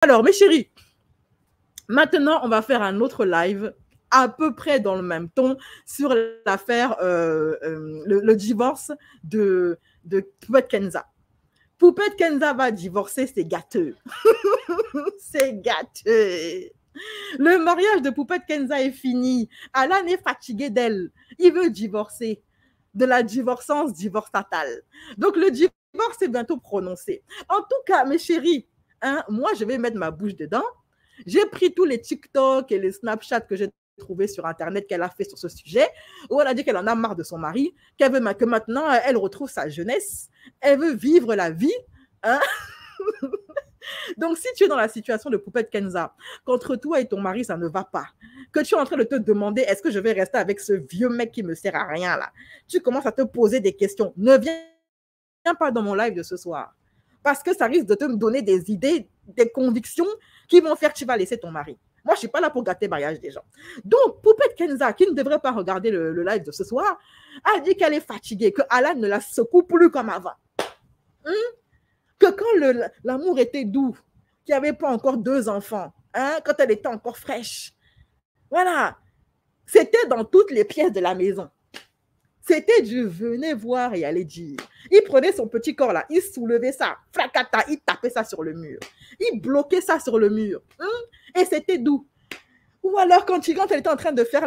Alors, mes chéris, maintenant, on va faire un autre live à peu près dans le même ton sur l'affaire, le divorce de Poupette Kenza. Poupette Kenza va divorcer, c'est gâteux. C'est gâteux. Le mariage de Poupette Kenza est fini. Alan est fatigué d'elle. Il veut divorcer. De la divorcence, divorce fatal. Donc le divorce est bientôt prononcé. En tout cas, mes chéris, hein, moi, je vais mettre ma bouche dedans. J'ai pris tous les TikTok et les Snapchat que j'ai trouvés sur Internet qu'elle a fait sur ce sujet, où elle a dit qu'elle en a marre de son mari, qu'elle veut que maintenant, elle retrouve sa jeunesse. Elle veut vivre la vie. Hein. Donc, si tu es dans la situation de Poupette Kenza, qu'entre toi et ton mari, ça ne va pas, que tu es en train de te demander, est-ce que je vais rester avec ce vieux mec qui me sert à rien là, tu commences à te poser des questions. Ne viens pas dans mon live de ce soir, parce que ça risque de te donner des idées, des convictions qui vont faire que tu vas laisser ton mari. Moi, je ne suis pas là pour gâter le mariage des gens. Donc, Poupette Kenza, qui ne devrait pas regarder le live de ce soir, a dit qu'elle est fatiguée, que Alan ne la secoue plus comme avant. Que quand l'amour était doux, qu'il n'y avait pas encore 2 enfants, hein, quand elle était encore fraîche, voilà, c'était dans toutes les pièces de la maison. C'était du venez voir et allez dire. Il prenait son petit corps là, il soulevait ça, flacata, il tapait ça sur le mur. Il bloquait ça sur le mur. Et c'était doux. Ou alors quand elle était en train de faire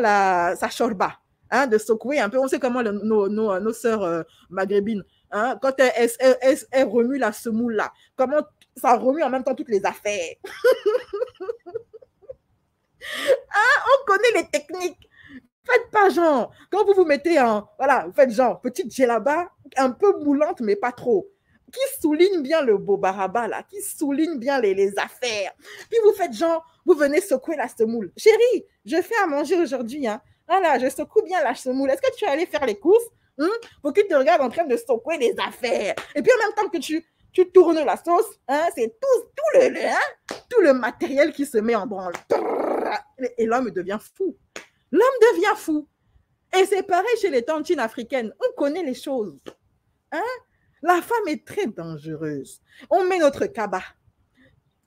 sa shorba, hein, de secouer un peu, on sait comment nos sœurs maghrébines, hein, quand elle remue la semoule là, comment ça remue en même temps toutes les affaires. Hein, on connaît les techniques. Faites pas genre, quand vous vous mettez en, voilà, vous faites genre, petite djellaba, un peu moulante, mais pas trop, qui souligne bien le beau baraba là, qui souligne bien les affaires. Puis vous faites genre, vous venez secouer la semoule. Chérie, je fais à manger aujourd'hui, hein. Voilà, je secoue bien la semoule. Est-ce que tu es allé faire les courses, hein, pour qu'il te regarde en train de secouer les affaires. Et puis en même temps que tu tournes la sauce, hein, c'est tout le matériel qui se met en branle. Et l'homme devient fou. L'homme devient fou. Et c'est pareil chez les tantines africaines. On connaît les choses. Hein? La femme est très dangereuse. On met notre kaba.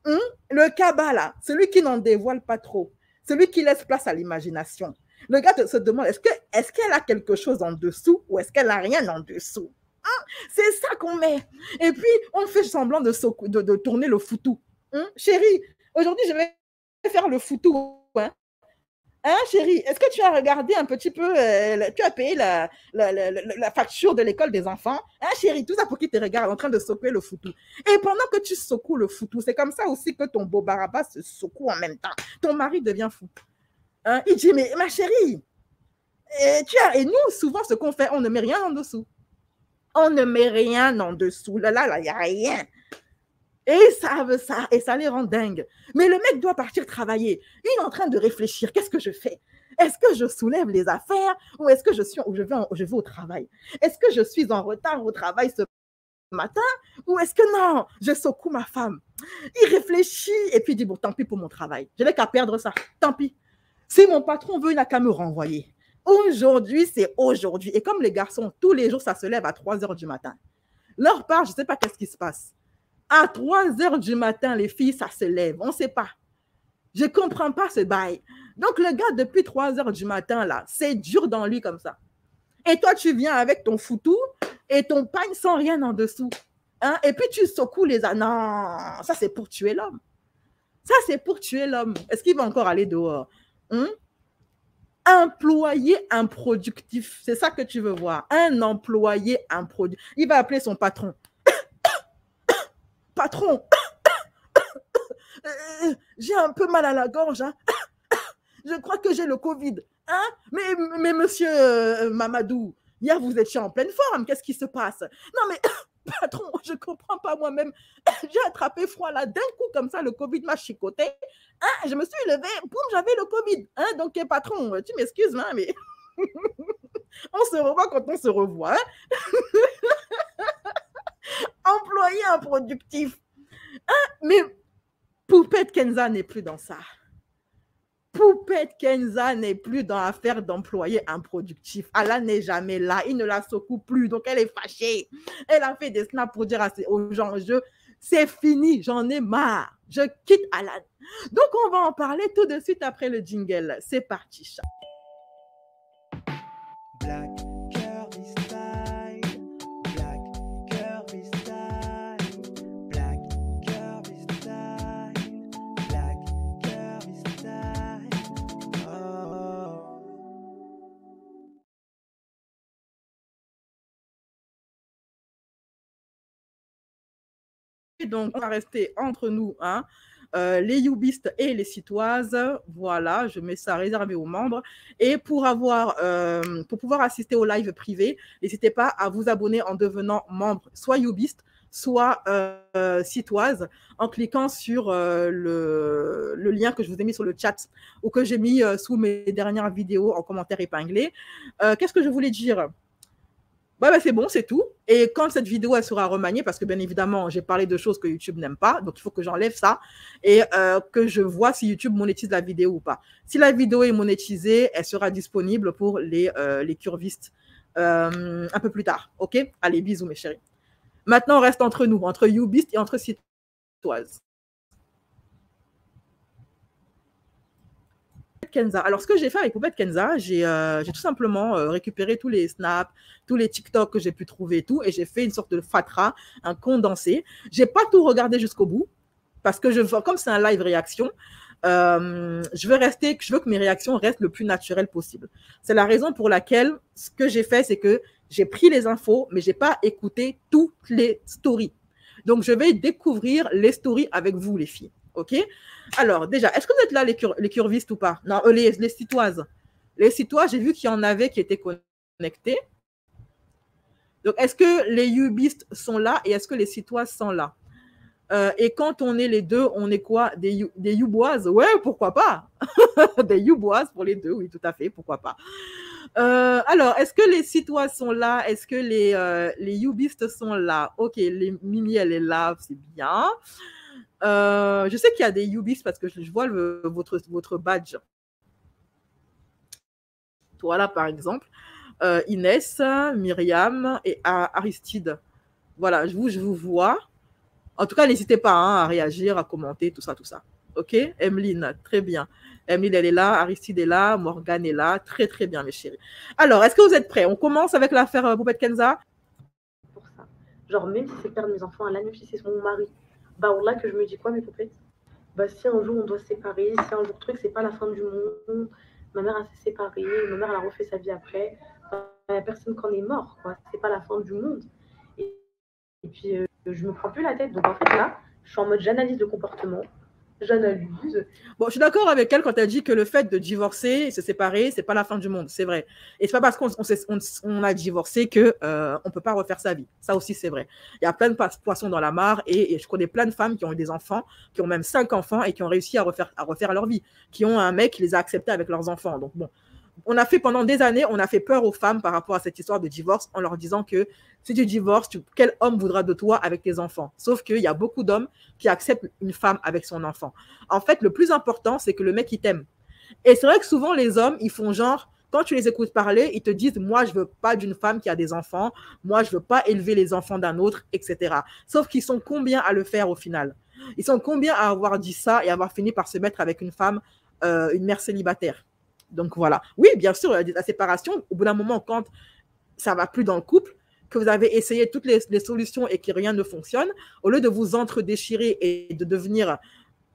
Le kaba, là, celui qui n'en dévoile pas trop, celui qui laisse place à l'imagination. Le gars se demande, est-ce qu'elle a quelque chose en dessous ou est-ce qu'elle n'a rien en dessous? C'est ça qu'on met. Et puis, on fait semblant de tourner le foutou. Chérie, aujourd'hui, je vais faire le foutou. Hein, chérie, est-ce que tu as regardé un petit peu, tu as payé la facture de l'école des enfants? Hein, chérie, tout ça pour qu'il te regarde en train de secouer le foutou. Et pendant que tu secoues le foutou, c'est comme ça aussi que ton beau baraba se secoue en même temps. Ton mari devient fou. Hein, il dit, mais ma chérie, et nous, souvent, ce qu'on fait, on ne met rien en dessous. On ne met rien en dessous. Là, il n'y a rien. Et ça les rend dingues. Mais le mec doit partir travailler. Il est en train de réfléchir. Qu'est-ce que je fais? Est-ce que je soulève les affaires ou est-ce que je vais au travail? Est-ce que je suis en retard au travail ce matin ou est-ce que non, je secoue ma femme? Il réfléchit et puis il dit, bon, tant pis pour mon travail. Je n'ai qu'à perdre ça. Tant pis. Si mon patron veut, il n'a qu'à me renvoyer. Aujourd'hui, c'est aujourd'hui. Et comme les garçons, tous les jours, ça se lève à 3 heures du matin. Leur part, je ne sais pas qu'est-ce qui se passe. À 3 heures du matin, les filles, ça se lève. On ne sait pas. Je ne comprends pas ce bail. Donc, le gars, depuis 3 heures du matin, là, c'est dur dans lui comme ça. Et toi, tu viens avec ton foutou et ton pagne sans rien en dessous. Hein? Et puis, tu secoues les... Non, ça, c'est pour tuer l'homme. Ça, c'est pour tuer l'homme. Est-ce qu'il va encore aller dehors? Employé improductif. C'est ça que tu veux voir. Un employé improductif. Il va appeler son patron. Patron, j'ai un peu mal à la gorge. Hein. Je crois que j'ai le Covid. Hein? Mais monsieur Mamadou, hier vous étiez en pleine forme. Qu'est-ce qui se passe? Non mais, patron, je ne comprends pas moi-même. J'ai attrapé froid là. D'un coup, comme ça, le Covid m'a chicoté. Hein? Je me suis levée, boum, j'avais le Covid. Hein? Donc, patron, tu m'excuses, hein, mais on se revoit quand on se revoit. Hein? Employé improductif. Hein? Mais Poupette Kenza n'est plus dans ça. Poupette Kenza n'est plus dans l'affaire d'employé improductif. Allah n'est jamais là. Il ne la secoue plus. Donc, elle est fâchée. Elle a fait des snaps pour dire aux gens, C'est fini, j'en ai marre. Je quitte Alan. Donc, on va en parler tout de suite après le jingle. C'est parti, chat. Black Curvy Style, Black Curvy Style, Black Curvy Style, Black Curvy Style. Oh. Donc, on va rester entre nous, hein, les youbistes et les citoises. Voilà, je mets ça réservé aux membres. Et pour pouvoir assister au live privé, n'hésitez pas à vous abonner en devenant membre, soit youbiste, soit citoise, en cliquant sur le lien que je vous ai mis sur le chat ou que j'ai mis sous mes dernières vidéos en commentaire épinglé. Qu'est-ce que je voulais dire? Bah, c'est bon, c'est tout. Et quand cette vidéo elle sera remaniée, parce que bien évidemment, j'ai parlé de choses que YouTube n'aime pas, donc il faut que j'enlève ça et que je vois si YouTube monétise la vidéo ou pas. Si la vidéo est monétisée, elle sera disponible pour les curvistes un peu plus tard. Ok? Allez, bisous mes chéris. Maintenant, on reste entre nous, entre youbistes et entre citoises. Kenza. Alors, ce que j'ai fait avec Poupette Kenza, j'ai tout simplement récupéré tous les snaps, tous les TikTok que j'ai pu trouver et tout, et j'ai fait une sorte de fatra, un condensé. J'ai pas tout regardé jusqu'au bout, parce que comme c'est un live réaction, je veux que mes réactions restent le plus naturelles possible. C'est la raison pour laquelle ce que j'ai fait, c'est que j'ai pris les infos, mais j'ai pas écouté toutes les stories. Donc, je vais découvrir les stories avec vous, les filles. OK? Alors, déjà, est-ce que vous êtes là, les curvistes ou pas? Non, les citoises. Les citoises, j'ai vu qu'il y en avait qui étaient connectés. Donc, est-ce que les youbistes sont là et est-ce que les citoises sont là? Et quand on est les deux, on est quoi? Des youboises? Ouais, pourquoi pas? Des youboises pour les deux, oui, tout à fait, pourquoi pas. Alors, est-ce que les citoises sont là? Est-ce que les youbistes sont là? Ok, Mimi, elle est là, c'est bien. Je sais qu'il y a des youbistes parce que je vois votre badge. Voilà, par exemple. Inès, Myriam et Aristide. Voilà, je vous vois. En tout cas, n'hésitez pas à réagir, à commenter, tout ça, tout ça. OK? Emeline, très bien. Emeline, elle est là, Aristide est là, Morgane est là. Très, très bien, mes chéris. Alors, est-ce que vous êtes prêts? On commence avec l'affaire Poupette Kenza. Pour ça. Genre, même si c'est perdre mes enfants à la nuit, si c'est mon mari, bah, là que je me dis quoi, mes poupettes? Bah, si un jour on doit se séparer, si un jour truc, c'est pas la fin du monde. Ma mère, elle s'est séparée, ma mère, elle a refait sa vie après. Il n'y a personne qui en est mort, quoi. C'est pas la fin du monde. Et puis, je me prends plus la tête. Donc, en fait, là, je suis en mode j'analyse le comportement. J'analyse. Bon, je suis d'accord avec elle quand elle dit que le fait de divorcer, se séparer, c'est pas la fin du monde, c'est vrai. Et c'est pas parce qu'on a divorcé que on peut pas refaire sa vie. Ça aussi, c'est vrai. Il y a plein de poissons dans la mare et je connais plein de femmes qui ont eu des enfants, qui ont même 5 enfants et qui ont réussi à refaire leur vie, qui ont un mec qui les a acceptés avec leurs enfants. Donc bon, pendant des années, on a fait peur aux femmes par rapport à cette histoire de divorce en leur disant que si tu divorces, quel homme voudra de toi avec tes enfants? Sauf qu'il y a beaucoup d'hommes qui acceptent une femme avec son enfant. En fait, le plus important, c'est que le mec, il t'aime. Et c'est vrai que souvent, les hommes, ils font genre, quand tu les écoutes parler, ils te disent, moi, je veux pas d'une femme qui a des enfants, moi, je veux pas élever les enfants d'un autre, etc. Sauf qu'ils sont combien à le faire au final? Ils sont combien à avoir dit ça et avoir fini par se mettre avec une femme, une mère célibataire? Donc voilà. Oui, bien sûr, la séparation, au bout d'un moment, quand ça ne va plus dans le couple, que vous avez essayé toutes les solutions et que rien ne fonctionne, au lieu de vous entre-déchirer et de devenir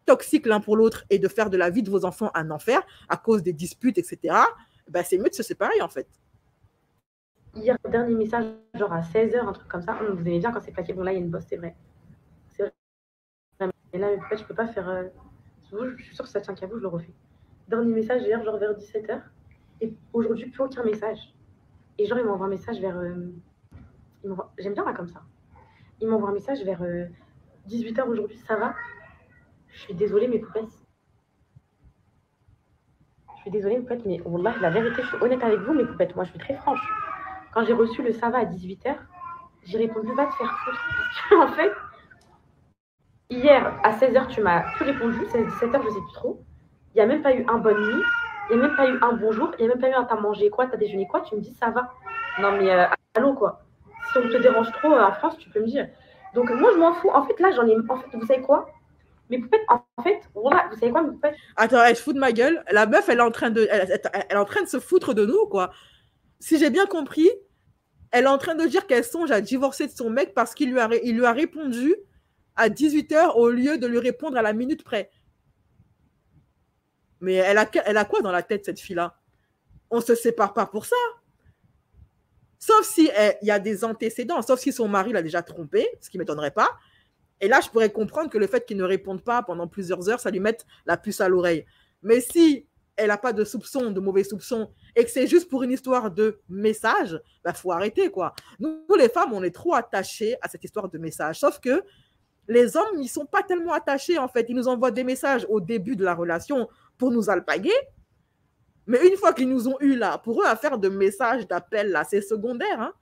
toxiques l'un pour l'autre et de faire de la vie de vos enfants un enfer à cause des disputes, etc., ben c'est mieux de se séparer en fait. Hier, dernier message, genre à 16h, un truc comme ça. Vous aimez bien quand c'est plaqué. Bon, là, il y a une bosse, c'est vrai. C'est vrai. Et là, en fait, je peux pas faire. Je suis sûre que ça tient qu'à vous, je le refais. Dernier message hier, genre vers 17h. Et aujourd'hui, plus aucun message. Et genre, il m'envoie un message vers. J'aime bien là comme ça. Il m'envoie un message vers 18h aujourd'hui. Ça va? Je suis désolée, mes poupettes. Je suis désolée, mes poupettes, mais wallah, la vérité, je suis honnête avec vous, mes poupettes. Moi, je suis très franche. Quand j'ai reçu le ça va à 18h, j'ai répondu va te faire foutre. Parce que, en fait, hier à 16h, tu m'as plus répondu. 16-17h, je sais plus trop. Il n'y a même pas eu un bonne nuit. Il n'y a même pas eu un bonjour. Il n'y a même pas eu un t'as mangé quoi, t'as déjeuné quoi. Tu me dis ça va. Non, mais allô, quoi. Si on te dérange trop en France, tu peux me dire. Donc, moi, je m'en fous. En fait, là, j'en ai. En fait, vous savez quoi? Mes poupettes, en fait, voilà, vous savez quoi, mes poupettes? Attends, elle se fout de ma gueule. La meuf, elle est en train de, elle est en train de se foutre de nous, quoi. Si j'ai bien compris, elle est en train de dire qu'elle songe à divorcer de son mec parce qu'il lui a répondu à 18h au lieu de lui répondre à la minute près. Mais elle a quoi dans la tête, cette fille-là? On se sépare pas pour ça. Sauf si il y a des antécédents, sauf si son mari l'a déjà trompé, ce qui ne m'étonnerait pas. Et là, je pourrais comprendre que le fait qu'il ne réponde pas pendant plusieurs heures, ça lui mette la puce à l'oreille. Mais si elle n'a pas de soupçons, de mauvais soupçons, et que c'est juste pour une histoire de message, bah, faut arrêter, quoi. Nous, les femmes, on est trop attachées à cette histoire de message. Sauf que les hommes, ils ne sont pas tellement attachés, en fait. Ils nous envoient des messages au début de la relation pour nous alpaguer. Mais une fois qu'ils nous ont eu là, pour eux, à faire de messages, d'appels, là, c'est secondaire. Hein.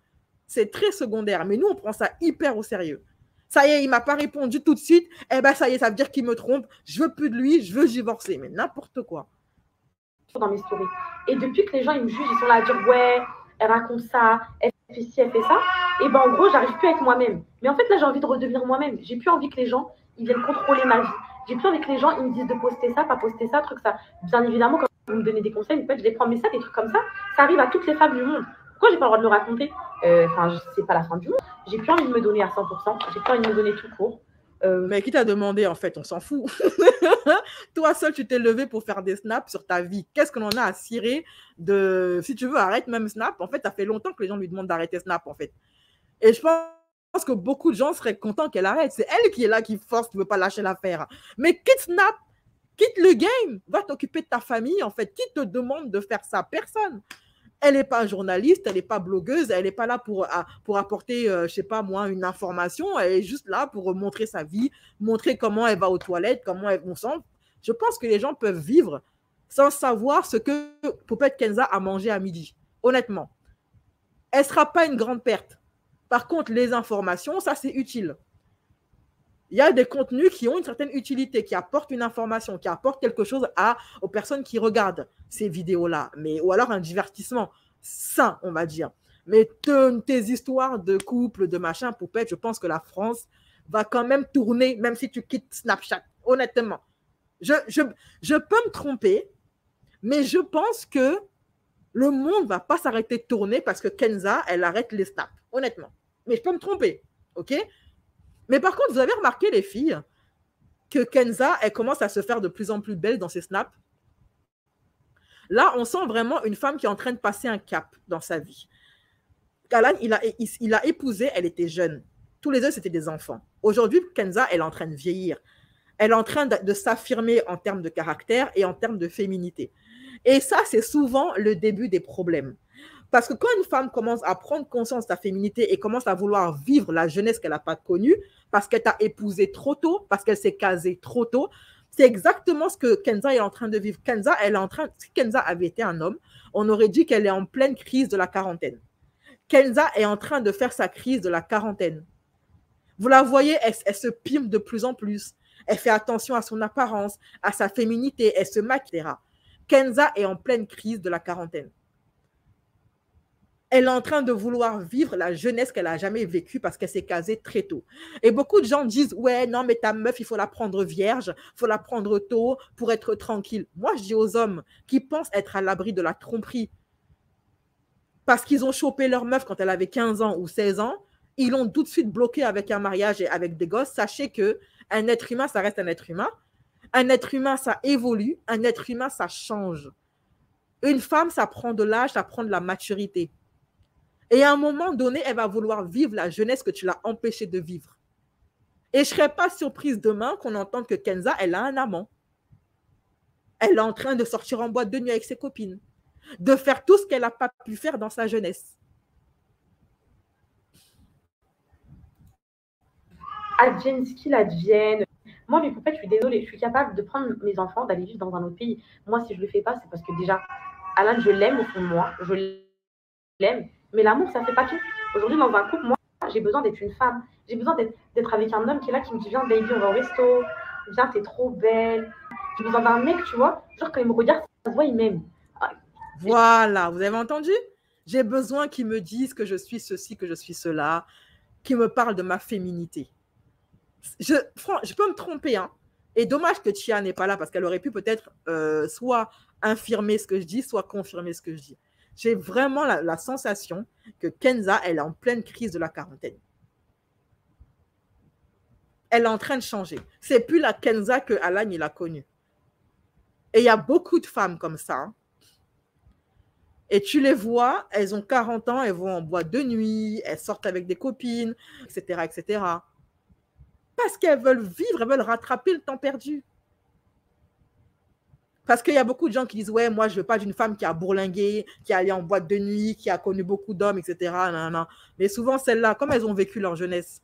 C'est très secondaire. Mais nous, on prend ça hyper au sérieux. Ça y est, il ne m'a pas répondu tout de suite. Eh ben, ça y est, ça veut dire qu'il me trompe. Je veux plus de lui, je veux divorcer. Mais n'importe quoi. Dans mes stories. Et depuis que les gens ils me jugent, ils sont là à dire ouais, elle raconte ça, elle fait ci, elle fait ça. Et ben en gros, j'arrive plus à être moi-même. Mais en fait, là, j'ai envie de redevenir moi-même. J'ai plus envie que les gens ils viennent contrôler ma vie. J'ai plus envie que les gens ils me disent de poster ça, pas poster ça, truc ça. Bien évidemment, quand vous me donnez des conseils, en fait, je les prends, mais ça, des trucs comme ça arrive à toutes les femmes du monde. Pourquoi j'ai pas le droit de le raconter? Enfin, c'est pas la fin du monde. J'ai plus envie de me donner à 100%. J'ai plus envie de me donner tout court. Mais qui t'a demandé, en fait, on s'en fout. Toi seul, tu t'es levé pour faire des snaps sur ta vie. Qu'est-ce qu'on en a à cirer de... Si tu veux, arrête même Snap. En fait, ça fait longtemps que les gens lui demandent d'arrêter Snap, en fait. Et je pense que beaucoup de gens seraient contents qu'elle arrête. C'est elle qui est là, qui force, qui ne veut pas lâcher l'affaire. Mais quitte Snap, quitte le game, va t'occuper de ta famille, en fait. Qui te demande de faire ça? Personne. Elle n'est pas journaliste, elle n'est pas blogueuse, elle n'est pas là pour apporter, je ne sais pas moi, une information. Elle est juste là pour montrer sa vie, montrer comment elle va aux toilettes, comment elle sent. Je pense que les gens peuvent vivre sans savoir ce que Poupette Kenza a mangé à midi. Honnêtement. Elle ne sera pas une grande perte. Par contre, les informations, ça, c'est utile. Il y a des contenus qui ont une certaine utilité, qui apportent une information, qui apportent quelque chose aux personnes qui regardent ces vidéos-là, ou alors un divertissement sain, on va dire. Mais tes histoires de couple, de machin, Poupette, je pense que la France va quand même tourner, même si tu quittes Snapchat, honnêtement. Je peux me tromper, mais je pense que le monde ne va pas s'arrêter de tourner parce que Kenza, elle arrête les snaps, honnêtement. Mais je peux me tromper, ok? Mais par contre, vous avez remarqué, les filles, que Kenza, elle commence à se faire de plus en plus belle dans ses snaps. Là, on sent vraiment une femme qui est en train de passer un cap dans sa vie. Alan, il a épousé, elle était jeune. Tous les deux, c'était des enfants. Aujourd'hui, Kenza, elle est en train de vieillir. Elle est en train de s'affirmer en termes de caractère et en termes de féminité. Et ça, c'est souvent le début des problèmes. Parce que quand une femme commence à prendre conscience de sa féminité et commence à vouloir vivre la jeunesse qu'elle n'a pas connue, parce qu'elle t'a épousé trop tôt, parce qu'elle s'est casée trop tôt, c'est exactement ce que Kenza est en train de vivre. Kenza, si Kenza avait été un homme, on aurait dit qu'elle est en pleine crise de la quarantaine. Kenza est en train de faire sa crise de la quarantaine. Vous la voyez, elle se pime de plus en plus. Elle fait attention à son apparence, à sa féminité, elle se maquille, etc. Kenza est en pleine crise de la quarantaine. Elle est en train de vouloir vivre la jeunesse qu'elle n'a jamais vécue parce qu'elle s'est casée très tôt. Et beaucoup de gens disent, ouais, non, mais ta meuf, il faut la prendre vierge, il faut la prendre tôt pour être tranquille. Moi, je dis aux hommes qui pensent être à l'abri de la tromperie parce qu'ils ont chopé leur meuf quand elle avait 15 ans ou 16 ans, ils l'ont tout de suite bloquée avec un mariage et avec des gosses. Sachez qu'un être humain, ça reste un être humain. Un être humain, ça évolue. Un être humain, ça change. Une femme, ça prend de l'âge, ça prend de la maturité. Et à un moment donné, elle va vouloir vivre la jeunesse que tu l'as empêchée de vivre. Et je ne serais pas surprise demain qu'on entende que Kenza, elle a un amant. Elle est en train de sortir en boîte de nuit avec ses copines. De faire tout ce qu'elle n'a pas pu faire dans sa jeunesse. Advienne ce qu'il advienne. Moi, mes poupettes, je suis désolée, je suis capable de prendre mes enfants, d'aller vivre dans un autre pays. Moi, si je ne le fais pas, c'est parce que déjà, Alan, je l'aime au fond de moi. Je l'aime. Mais l'amour, ça ne fait pas tout. Aujourd'hui, dans un couple, moi, j'ai besoin d'être une femme. J'ai besoin d'être avec un homme qui est là, qui me dit, viens, baby, on va au resto. Viens, t'es trop belle. J'ai besoin d'un mec, tu vois. Genre, quand il me regarde, ça se voit, il m'aime. Voilà, vous avez entendu? J'ai besoin qu'il me dise que je suis ceci, que je suis cela, qu'il me parle de ma féminité. Je peux me tromper, hein. Et dommage que Chia n'est pas là parce qu'elle aurait pu peut-être soit infirmer ce que je dis, soit confirmer ce que je dis. J'ai vraiment la sensation que Kenza, elle est en pleine crise de la quarantaine. Elle est en train de changer. C'est plus la Kenza que Alan il a connue. Et il y a beaucoup de femmes comme ça. Hein. Et tu les vois, elles ont 40 ans, elles vont en boîte de nuit, elles sortent avec des copines, etc., etc. Parce qu'elles veulent vivre, elles veulent rattraper le temps perdu. Parce qu'il y a beaucoup de gens qui disent, ouais, moi, je ne veux pas d'une femme qui a bourlingué, qui est allée en boîte de nuit, qui a connu beaucoup d'hommes, etc. Non, non. Mais souvent, celles-là, comme elles ont vécu leur jeunesse,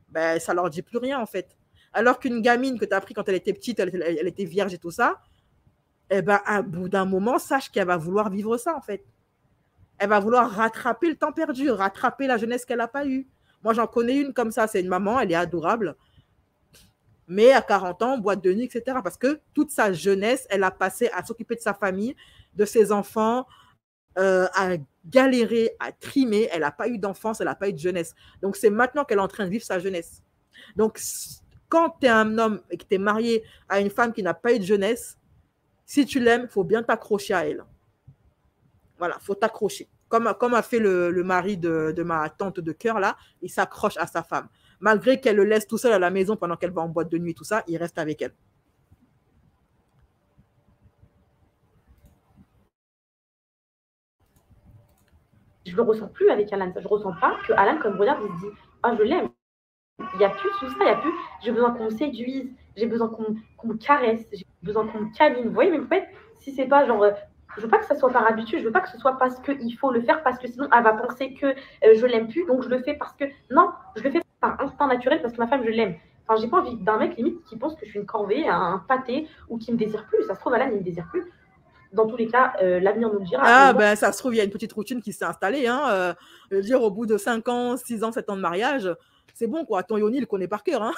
ben, ça ne leur dit plus rien, en fait. Alors qu'une gamine que tu as pris quand elle était petite, elle était vierge et tout ça, eh ben, à bout d'un moment, sache qu'elle va vouloir vivre ça, en fait. Elle va vouloir rattraper le temps perdu, rattraper la jeunesse qu'elle n'a pas eue. Moi, j'en connais une comme ça, c'est une maman, elle est adorable. Mais à 40 ans, boîte de nuit, etc. Parce que toute sa jeunesse, elle a passé à s'occuper de sa famille, de ses enfants, à galérer, à trimer. Elle n'a pas eu d'enfance, elle n'a pas eu de jeunesse. Donc, c'est maintenant qu'elle est en train de vivre sa jeunesse. Donc, quand tu es un homme et que tu es marié à une femme qui n'a pas eu de jeunesse, si tu l'aimes, il faut bien t'accrocher à elle. Voilà, il faut t'accrocher. Comme a fait le mari de ma tante de cœur, là, il s'accroche à sa femme. Malgré qu'elle le laisse tout seul à la maison pendant qu'elle va en boîte de nuit, tout ça, il reste avec elle. Je le ressens plus avec Alan. Je ressens pas que Alan, comme je regarde, il se dit ah, je l'aime. Il n'y a plus tout ça, il n'y a plus. J'ai besoin qu'on me séduise, j'ai besoin qu'on me caresse, j'ai besoin qu'on me câline. Vous voyez, mais en fait, si c'est pas genre. Je veux pas que ça soit par habitude, je veux pas que ce soit parce qu'il faut le faire, parce que sinon elle va penser que je l'aime plus, donc je le fais parce que. Non, je le fais par instinct naturel parce que ma femme, je l'aime. Enfin, j'ai pas envie d'un mec limite qui pense que je suis une corvée, un pâté, ou qui me désire plus. Ça se trouve, Alan, il me désire plus. Dans tous les cas, l'avenir nous le dira. Ah, ben, ça se trouve, il y a une petite routine qui s'est installée. Hein. Je veux dire, au bout de 5 ans, 6 ans, 7 ans de mariage, c'est bon, quoi. Ton Yoni, il le connaît par cœur. Hein.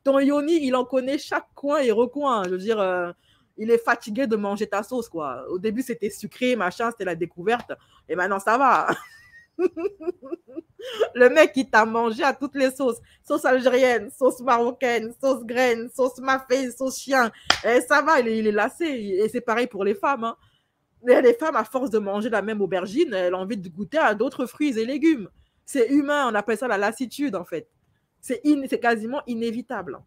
Ton Yoni, il en connaît chaque coin et recoin. Je veux dire, il est fatigué de manger ta sauce, quoi. Au début, c'était sucré, machin, c'était la découverte. Et maintenant, ça va. Le mec, il t'a mangé à toutes les sauces. Sauce algérienne, sauce marocaine, sauce graine, sauce mafé, sauce chien. Et ça va, il est lassé. Et c'est pareil pour les femmes. Hein. Les femmes, à force de manger la même aubergine, elles ont envie de goûter à d'autres fruits et légumes. C'est humain, on appelle ça la lassitude, en fait. C'est quasiment inévitable.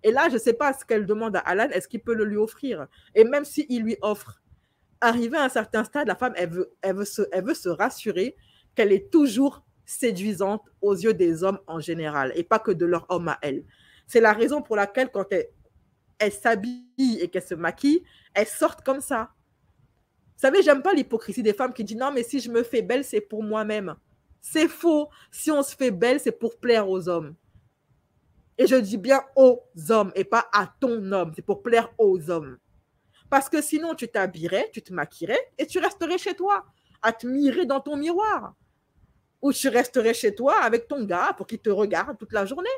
Et là, je ne sais pas ce qu'elle demande à Alan, est-ce qu'il peut le lui offrir? Et même s'il lui offre, arrivé à un certain stade, la femme, elle veut se rassurer qu'elle est toujours séduisante aux yeux des hommes en général, et pas que de leur homme à elle. C'est la raison pour laquelle, quand elle s'habille et qu'elle se maquille, elles sortent comme ça. Vous savez, j'aime pas l'hypocrisie des femmes qui disent non, mais si je me fais belle, c'est pour moi-même. C'est faux. Si on se fait belle, c'est pour plaire aux hommes. Et je dis bien aux hommes et pas à ton homme. C'est pour plaire aux hommes. Parce que sinon, tu t'habillerais, tu te maquillerais et tu resterais chez toi, à te mirer dans ton miroir. Ou tu resterais chez toi avec ton gars pour qu'il te regarde toute la journée.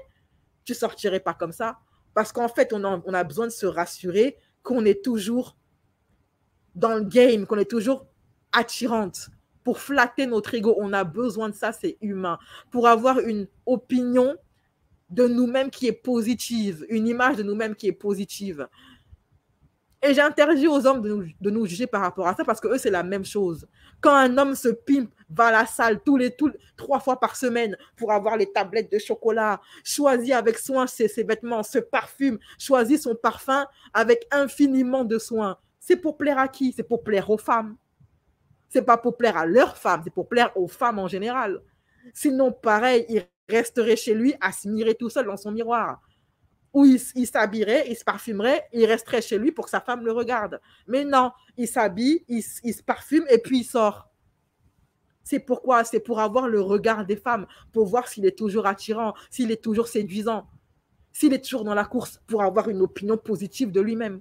Tu ne sortirais pas comme ça. Parce qu'en fait, on a besoin de se rassurer qu'on est toujours dans le game, qu'on est toujours attirante. Pour flatter notre ego, on a besoin de ça, c'est humain. Pour avoir une opinion de nous-mêmes qui est positive, une image de nous-mêmes qui est positive. Et j'interdis aux hommes de nous juger par rapport à ça parce que eux, c'est la même chose. Quand un homme se pimpe, va à la salle 3 fois par semaine pour avoir les tablettes de chocolat, choisit avec soin ses vêtements, se parfume, choisit son parfum avec infiniment de soin. C'est pour plaire à qui? C'est pour plaire aux femmes. C'est pas pour plaire à leurs femmes, c'est pour plaire aux femmes en général. Sinon, pareil, il resterait chez lui à se mirer tout seul dans son miroir. Ou il s'habillerait, il se parfumerait, il resterait chez lui pour que sa femme le regarde. Mais non, il s'habille, il se parfume et puis il sort. C'est pourquoi? C'est pour avoir le regard des femmes, pour voir s'il est toujours attirant, s'il est toujours séduisant, s'il est toujours dans la course, pour avoir une opinion positive de lui-même.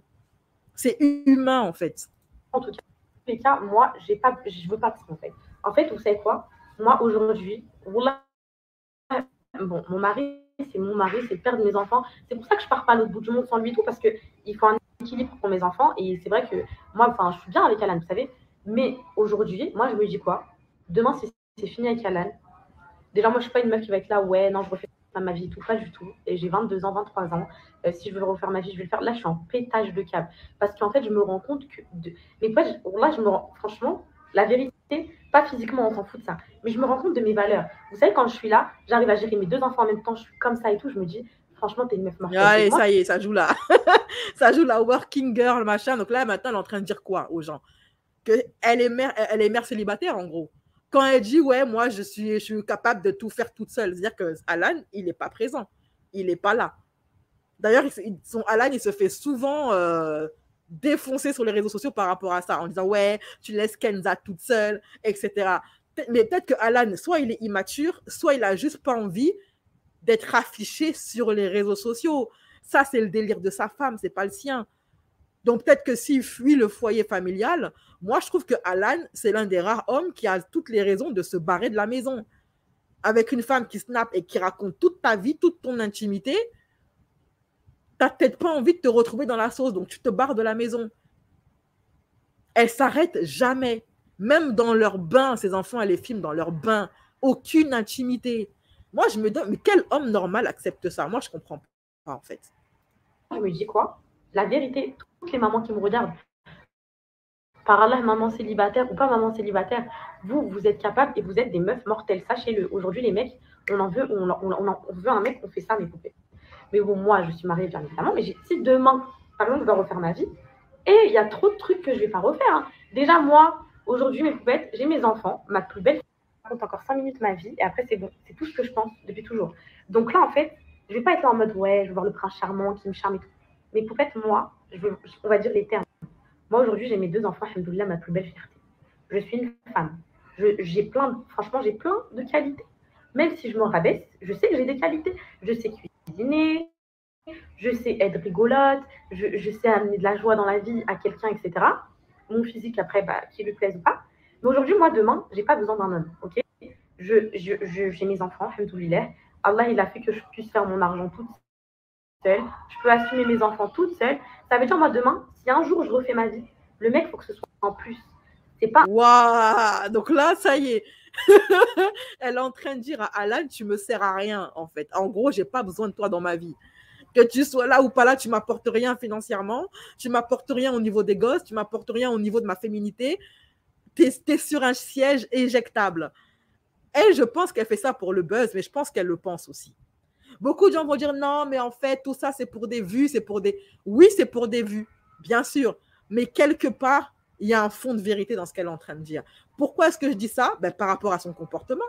C'est humain, en fait. En tout cas, moi, je ne veux pas de ça, en fait. En fait, vous savez quoi? Moi, aujourd'hui, bon, mon mari, c'est mon mari, c'est le père de mes enfants. C'est pour ça que je pars pas à l'autre bout du monde sans lui et tout, parce qu'il faut un équilibre pour mes enfants. Et c'est vrai que moi, enfin, je suis bien avec Alan, vous savez. Mais aujourd'hui, moi, je me dis quoi? Demain, c'est fini avec Alan. Déjà, moi, je suis pas une meuf qui va être là, ouais, non, je refais refaire ma vie et tout, pas du tout. Et j'ai 22 ans, 23 ans. Si je veux refaire ma vie, je vais le faire. Là, je suis en pétage de câble. Parce qu'en fait, je me rends compte que. Mais là, je me rends. Franchement, la vérité, pas physiquement, on s'en fout de ça. Mais je me rends compte de mes valeurs. Vous savez, quand je suis là, j'arrive à gérer mes 2 enfants en même temps, je suis comme ça et tout. Je me dis, franchement, t'es une meuf mortelle. Allez, ça y est, ça joue là. Ça joue la working girl, machin. Donc là, maintenant, elle est en train de dire quoi aux gens? Elle est mère célibataire, en gros. Quand elle dit, ouais, moi, je suis capable de tout faire toute seule, c'est-à-dire que Alan, il n'est pas présent. Il n'est pas là. D'ailleurs, Alan, il se fait souvent défoncer sur les réseaux sociaux par rapport à ça, en disant, ouais, tu laisses Kenza toute seule, etc. Mais peut-être que Alan, soit il est immature, soit il n'a juste pas envie d'être affiché sur les réseaux sociaux. Ça, c'est le délire de sa femme, c'est pas le sien. Donc, peut-être que s'il fuit le foyer familial, moi, je trouve que Alan, c'est l'un des rares hommes qui a toutes les raisons de se barrer de la maison. Avec une femme qui snap et qui raconte toute ta vie, toute ton intimité, t'as peut-être pas envie de te retrouver dans la sauce, donc tu te barres de la maison. Elle s'arrête jamais. Même dans leur bain, ces enfants, elle les filme dans leur bain. Aucune intimité. Moi, je me dis, mais quel homme normal accepte ça? Moi, je comprends pas, en fait. Je me dis quoi? La vérité, toutes les mamans qui me regardent, par Allah, maman célibataire ou pas maman célibataire, vous êtes capable et vous êtes des meufs mortelles. Sachez-le. Aujourd'hui, les mecs, on veut un mec, on fait ça, mes poupées. Mais bon, moi, je suis mariée, bien évidemment. Mais si demain, par exemple, je dois refaire ma vie, et il y a trop de trucs que je ne vais pas refaire. Hein. Déjà, moi, aujourd'hui, mes poupettes, j'ai mes enfants. Ma plus belle compte encore 5 minutes ma vie. Et après, c'est bon. C'est tout ce que je pense depuis toujours. Donc là, en fait, je ne vais pas être là en mode, ouais, je vais voir le prince charmant qui me charme et tout. Mes poupettes, moi, on va dire les termes. Moi, aujourd'hui, j'ai mes 2 enfants. Alhamdoulilah, ma plus belle fierté. Je suis une femme. Franchement, j'ai plein de qualités. Même si je me rabaisse, je sais que j'ai des qualités. Je sais cuisiner, je sais être rigolote, je sais amener de la joie dans la vie à quelqu'un, etc. Mon physique, après, qu'il lui plaise ou pas. Mais aujourd'hui, moi, demain, je n'ai pas besoin d'un homme, ok? J'ai mes enfants, alhamdoulilah. Allah, il a fait que je puisse faire mon argent toute seule. Je peux assumer mes enfants toute seule. Ça veut dire, moi, demain, si un jour je refais ma vie, le mec, il faut que ce soit en plus. C'est pas... Waouh! Donc là, ça y est. Elle est en train de dire à Alan, tu me sers à rien, en fait. En gros, j'ai pas besoin de toi dans ma vie. Que tu sois là ou pas là, tu m'apportes rien financièrement, tu m'apportes rien au niveau des gosses, tu m'apportes rien au niveau de ma féminité. T'es sur un siège éjectable. Elle, je pense qu'elle fait ça pour le buzz, mais je pense qu'elle le pense aussi. Beaucoup de gens vont dire non, mais en fait, tout ça, c'est pour des vues, c'est pour des... Oui, c'est pour des vues, bien sûr. Mais quelque part, il y a un fond de vérité dans ce qu'elle est en train de dire. Pourquoi est-ce que je dis ça? Par rapport à son comportement.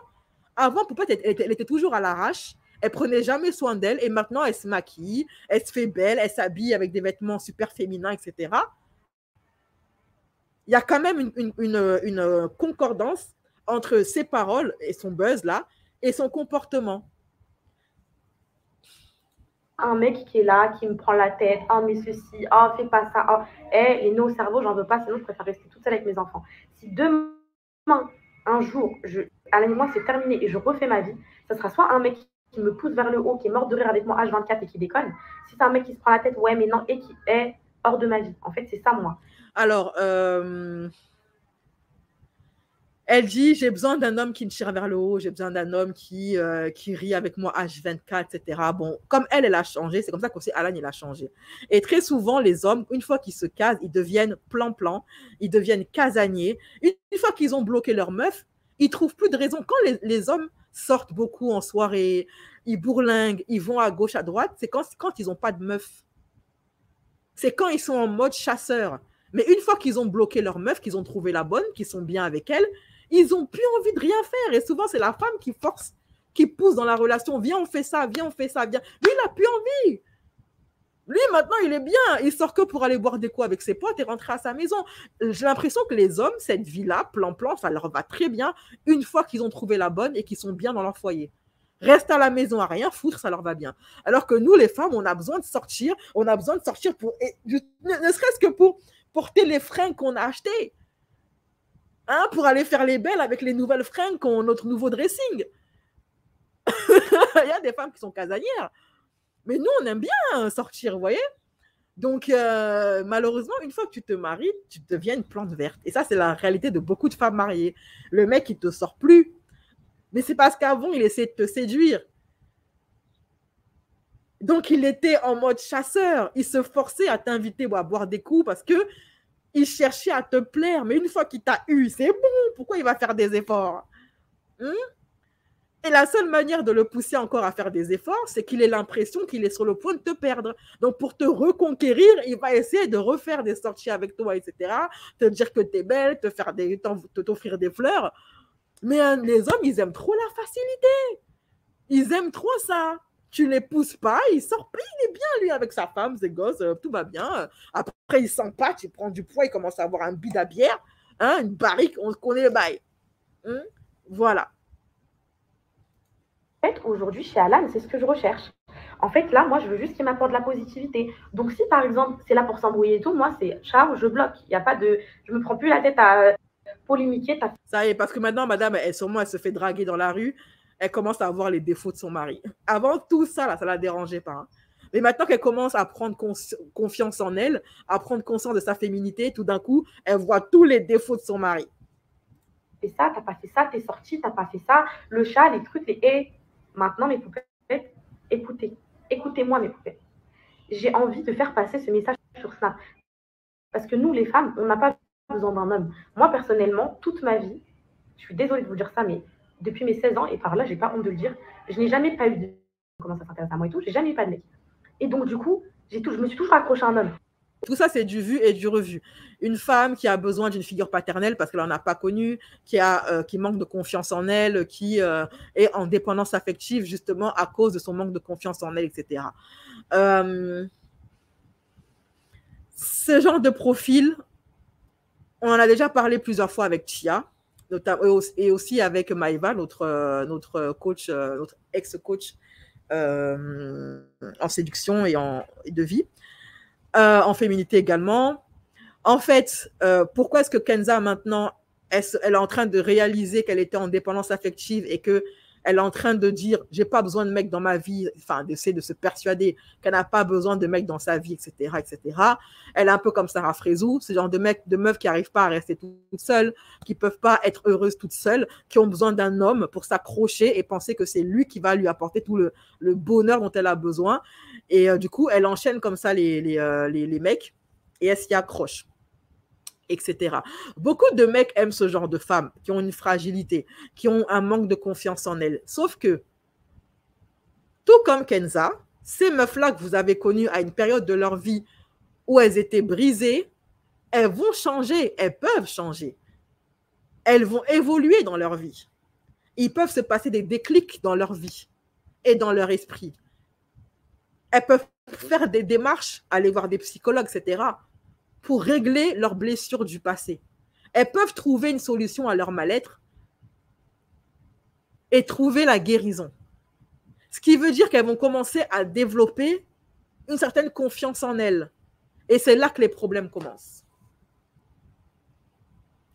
Avant, peut-être, elle était toujours à l'arrache. Elle prenait jamais soin d'elle et maintenant, elle se maquille, elle se fait belle, elle s'habille avec des vêtements super féminins, etc. Il y a quand même une concordance entre ses paroles et son buzz là et son comportement. Un mec qui est là, qui me prend la tête, oh mais ceci, oh fais pas ça, oh, les nœuds au cerveau, j'en veux pas, sinon je préfère rester toute seule avec mes enfants. Si demain, un jour, moi c'est terminé et je refais ma vie, ça sera soit un mec qui me pousse vers le haut, qui est mort de rire avec moi H24 et qui déconne, si c'est un mec qui se prend la tête, ouais mais non, et qui est hors de ma vie. En fait, c'est ça moi. Alors, elle dit, j'ai besoin d'un homme qui me tire vers le haut, j'ai besoin d'un homme qui rit avec moi H24, etc. Bon, comme elle a changé, c'est comme ça qu'aussi Alan, il a changé. Et très souvent, les hommes, une fois qu'ils se casent, ils deviennent plan-plan, ils deviennent casaniers. Une fois qu'ils ont bloqué leur meuf, ils trouvent plus de raison. Quand les hommes sortent beaucoup en soirée, ils bourlinguent, ils vont à gauche, à droite, c'est quand ils n'ont pas de meuf. C'est quand ils sont en mode chasseur. Mais une fois qu'ils ont bloqué leur meuf, qu'ils ont trouvé la bonne, qu'ils sont bien avec elle, ils n'ont plus envie de rien faire. Et souvent, c'est la femme qui force, qui pousse dans la relation. Viens, on fait ça, viens, on fait ça, viens. Lui, il n'a plus envie. Lui, maintenant, il est bien. Il sort que pour aller boire des coups avec ses potes et rentrer à sa maison. J'ai l'impression que les hommes, cette vie-là, plan-plan, ça leur va très bien une fois qu'ils ont trouvé la bonne et qu'ils sont bien dans leur foyer. Reste à la maison à rien foutre, ça leur va bien. Alors que nous, les femmes, on a besoin de sortir. On a besoin de sortir pour, ne serait-ce que pour porter les fringues qu'on a achetées. Hein, pour aller faire les belles avec les nouvelles fringues qu'on notre nouveau dressing. Il y a des femmes qui sont casanières. Mais nous, on aime bien sortir, vous voyez. Donc, malheureusement, une fois que tu te maries, tu deviens une plante verte. Et ça, c'est la réalité de beaucoup de femmes mariées. Le mec, il ne te sort plus. Mais c'est parce qu'avant, il essaie de te séduire. Donc, il était en mode chasseur. Il se forçait à t'inviter ou à boire des coups parce qu'il cherchait à te plaire. Mais une fois qu'il t'a eu, c'est bon. Pourquoi il va faire des efforts? Et la seule manière de le pousser encore à faire des efforts, c'est qu'il ait l'impression qu'il est sur le point de te perdre. Donc, pour te reconquérir, il va essayer de refaire des sorties avec toi, etc. Te dire que t'es belle, t'offrir des fleurs. Mais les hommes, ils aiment trop la facilité. Ils aiment trop ça. Tu les pousses pas, il sort, il est bien, lui, avec sa femme, ses gosses, tout va bien. Après, il sent pas, tu prends du poids, il commence à avoir un bide à bière, hein, une barrique, on connaît le bail. Voilà. En fait, aujourd'hui, chez Alan, c'est ce que je recherche. En fait, là, moi, je veux juste qu'il m'apporte de la positivité. Donc, si par exemple, c'est là pour s'embrouiller et tout, moi, c'est ciao, je bloque. Il y a pas de. Je me prends plus la tête à polémiquer. Ça y est, parce que maintenant, madame, elle se fait draguer dans la rue. Elle commence à voir les défauts de son mari. Avant tout ça, là, ça la dérangeait pas. Hein. Mais maintenant qu'elle commence à prendre confiance en elle, à prendre conscience de sa féminité, tout d'un coup, elle voit tous les défauts de son mari. Fait ça, t'as pas fait ça, t'es sorti, t'as pas fait ça, le chat, les trucs, les haies. Maintenant, mes poupettes, écoutez-moi, mes poupettes. J'ai envie de faire passer ce message sur Snap. Parce que nous, les femmes, on n'a pas besoin d'un homme. Moi, personnellement, toute ma vie, je suis désolée de vous dire ça, mais depuis mes 16 ans, et par là, j'ai pas honte de le dire, je n'ai jamais pas eu de comment ça s'intéresse à moi et tout, j'ai jamais eu pas de mec. Et donc, du coup, je me suis toujours accrochée à un homme. Tout ça, c'est du vu et du revu. Une femme qui a besoin d'une figure paternelle parce qu'elle n'en a pas connu, qui manque de confiance en elle, qui est en dépendance affective justement à cause de son manque de confiance en elle, etc. Ce genre de profil, on en a déjà parlé plusieurs fois avec Chia, et aussi avec Maïva, notre coach, notre ex-coach en séduction et de vie. En féminité également. En fait, pourquoi est-ce que Kenza maintenant, elle est en train de réaliser qu'elle était en dépendance affective et qu'elle est en train de dire j'ai pas besoin de mec dans ma vie, enfin d'essayer de se persuader qu'elle n'a pas besoin de mec dans sa vie, etc., etc. Elle est un peu comme Sarah Frézou, ce genre de meufs qui n'arrivent pas à rester toutes seules, qui peuvent pas être heureuses toutes seules, qui ont besoin d'un homme pour s'accrocher et penser que c'est lui qui va lui apporter tout le bonheur dont elle a besoin. Et du coup, elle enchaîne comme ça les mecs et elle s'y accroche, etc. Beaucoup de mecs aiment ce genre de femmes qui ont une fragilité, qui ont un manque de confiance en elles. Sauf que, tout comme Kenza, ces meufs-là que vous avez connues à une période de leur vie où elles étaient brisées, elles vont changer, elles peuvent changer. Elles vont évoluer dans leur vie. Il peut se passer des déclics dans leur vie et dans leur esprit. Elles peuvent faire des démarches, aller voir des psychologues, etc., pour régler leurs blessures du passé. Elles peuvent trouver une solution à leur mal-être et trouver la guérison. Ce qui veut dire qu'elles vont commencer à développer une certaine confiance en elles. Et c'est là que les problèmes commencent.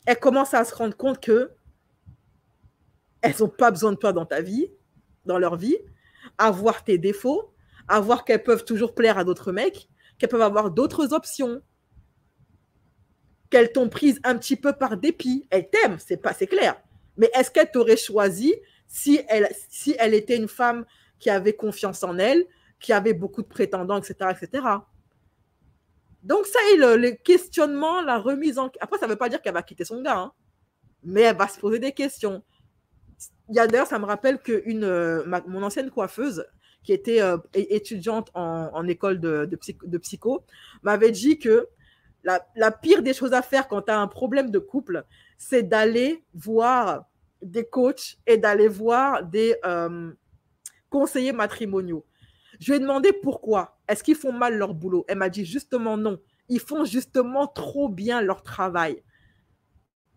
Elles commencent à se rendre compte que elles n'ont pas besoin de toi dans ta vie, dans leur vie, à voir tes défauts, à voir qu'elles peuvent toujours plaire à d'autres mecs, qu'elles peuvent avoir d'autres options, qu'elles t'ont prise un petit peu par dépit. Elles t'aiment, c'est clair. Mais est-ce qu'elle t'aurait choisi si elle était une femme qui avait confiance en elle, qui avait beaucoup de prétendants, etc., etc. Donc ça est le questionnement, la remise en... Après, ça ne veut pas dire qu'elle va quitter son gars, hein, mais elle va se poser des questions. Il y a d'ailleurs, ça me rappelle que mon ancienne coiffeuse, qui était étudiante en école de psycho, m'avait dit que la pire des choses à faire quand tu as un problème de couple, c'est d'aller voir des coachs et d'aller voir des conseillers matrimoniaux. Je lui ai demandé pourquoi. Est-ce qu'ils font mal leur boulot? Elle m'a dit justement non. Ils font justement trop bien leur travail.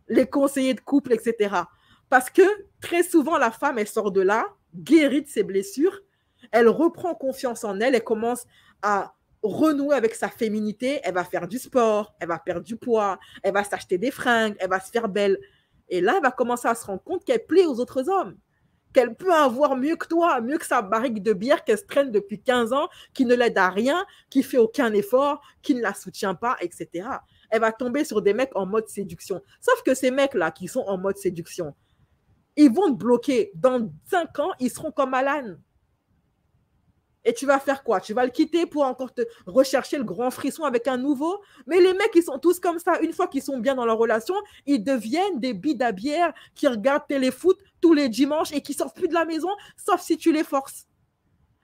Les conseillers de couple, etc. Parce que très souvent, la femme, elle sort de là, guérie de ses blessures, elle reprend confiance en elle, elle commence à renouer avec sa féminité, elle va faire du sport, elle va perdre du poids, elle va s'acheter des fringues, elle va se faire belle. Et là, elle va commencer à se rendre compte qu'elle plaît aux autres hommes, qu'elle peut avoir mieux que toi, mieux que sa barrique de bière qu'elle se traîne depuis 15 ans, qui ne l'aide à rien, qui fait aucun effort, qui ne la soutient pas, etc. Elle va tomber sur des mecs en mode séduction. Sauf que ces mecs-là qui sont en mode séduction, ils vont te bloquer. Dans 5 ans, ils seront comme Alan. Et tu vas faire quoi? Tu vas le quitter pour encore te rechercher le grand frisson avec un nouveau? Mais les mecs, ils sont tous comme ça. Une fois qu'ils sont bien dans leur relation, ils deviennent des bides à bière qui regardent téléfoot tous les dimanches et qui sortent plus de la maison, sauf si tu les forces.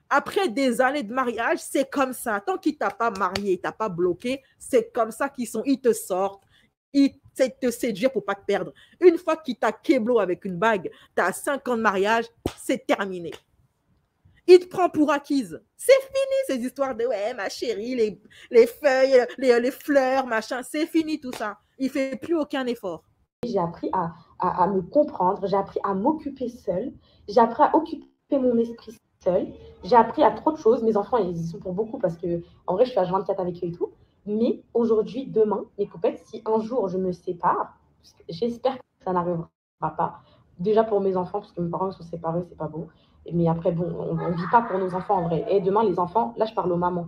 Après des années de mariage, c'est comme ça. Tant qu'il t'a pas marié, il t'a pas bloqué, c'est comme ça qu'ils sont. Ils te sortent, ils te séduire pour pas te perdre. Une fois qu'il t'a kéblo avec une bague, tu as 5 ans de mariage, c'est terminé. Il te prend pour acquise. C'est fini ces histoires de ouais, ma chérie, les feuilles, les fleurs, machin. C'est fini tout ça. Il fait plus aucun effort. J'ai appris à me comprendre, j'ai appris à m'occuper seule, j'ai appris à occuper mon esprit seule, j'ai appris à trop de choses. Mes enfants, ils y sont pour beaucoup parce que, en vrai, je suis H24 avec eux et tout. Mais aujourd'hui, demain, mes poupettes, si un jour je me sépare, j'espère que ça n'arrivera pas. Déjà pour mes enfants, parce que mes parents sont séparés, c'est pas beau. Mais après, bon, on ne vit pas pour nos enfants en vrai. Et demain, les enfants, là, je parle aux mamans.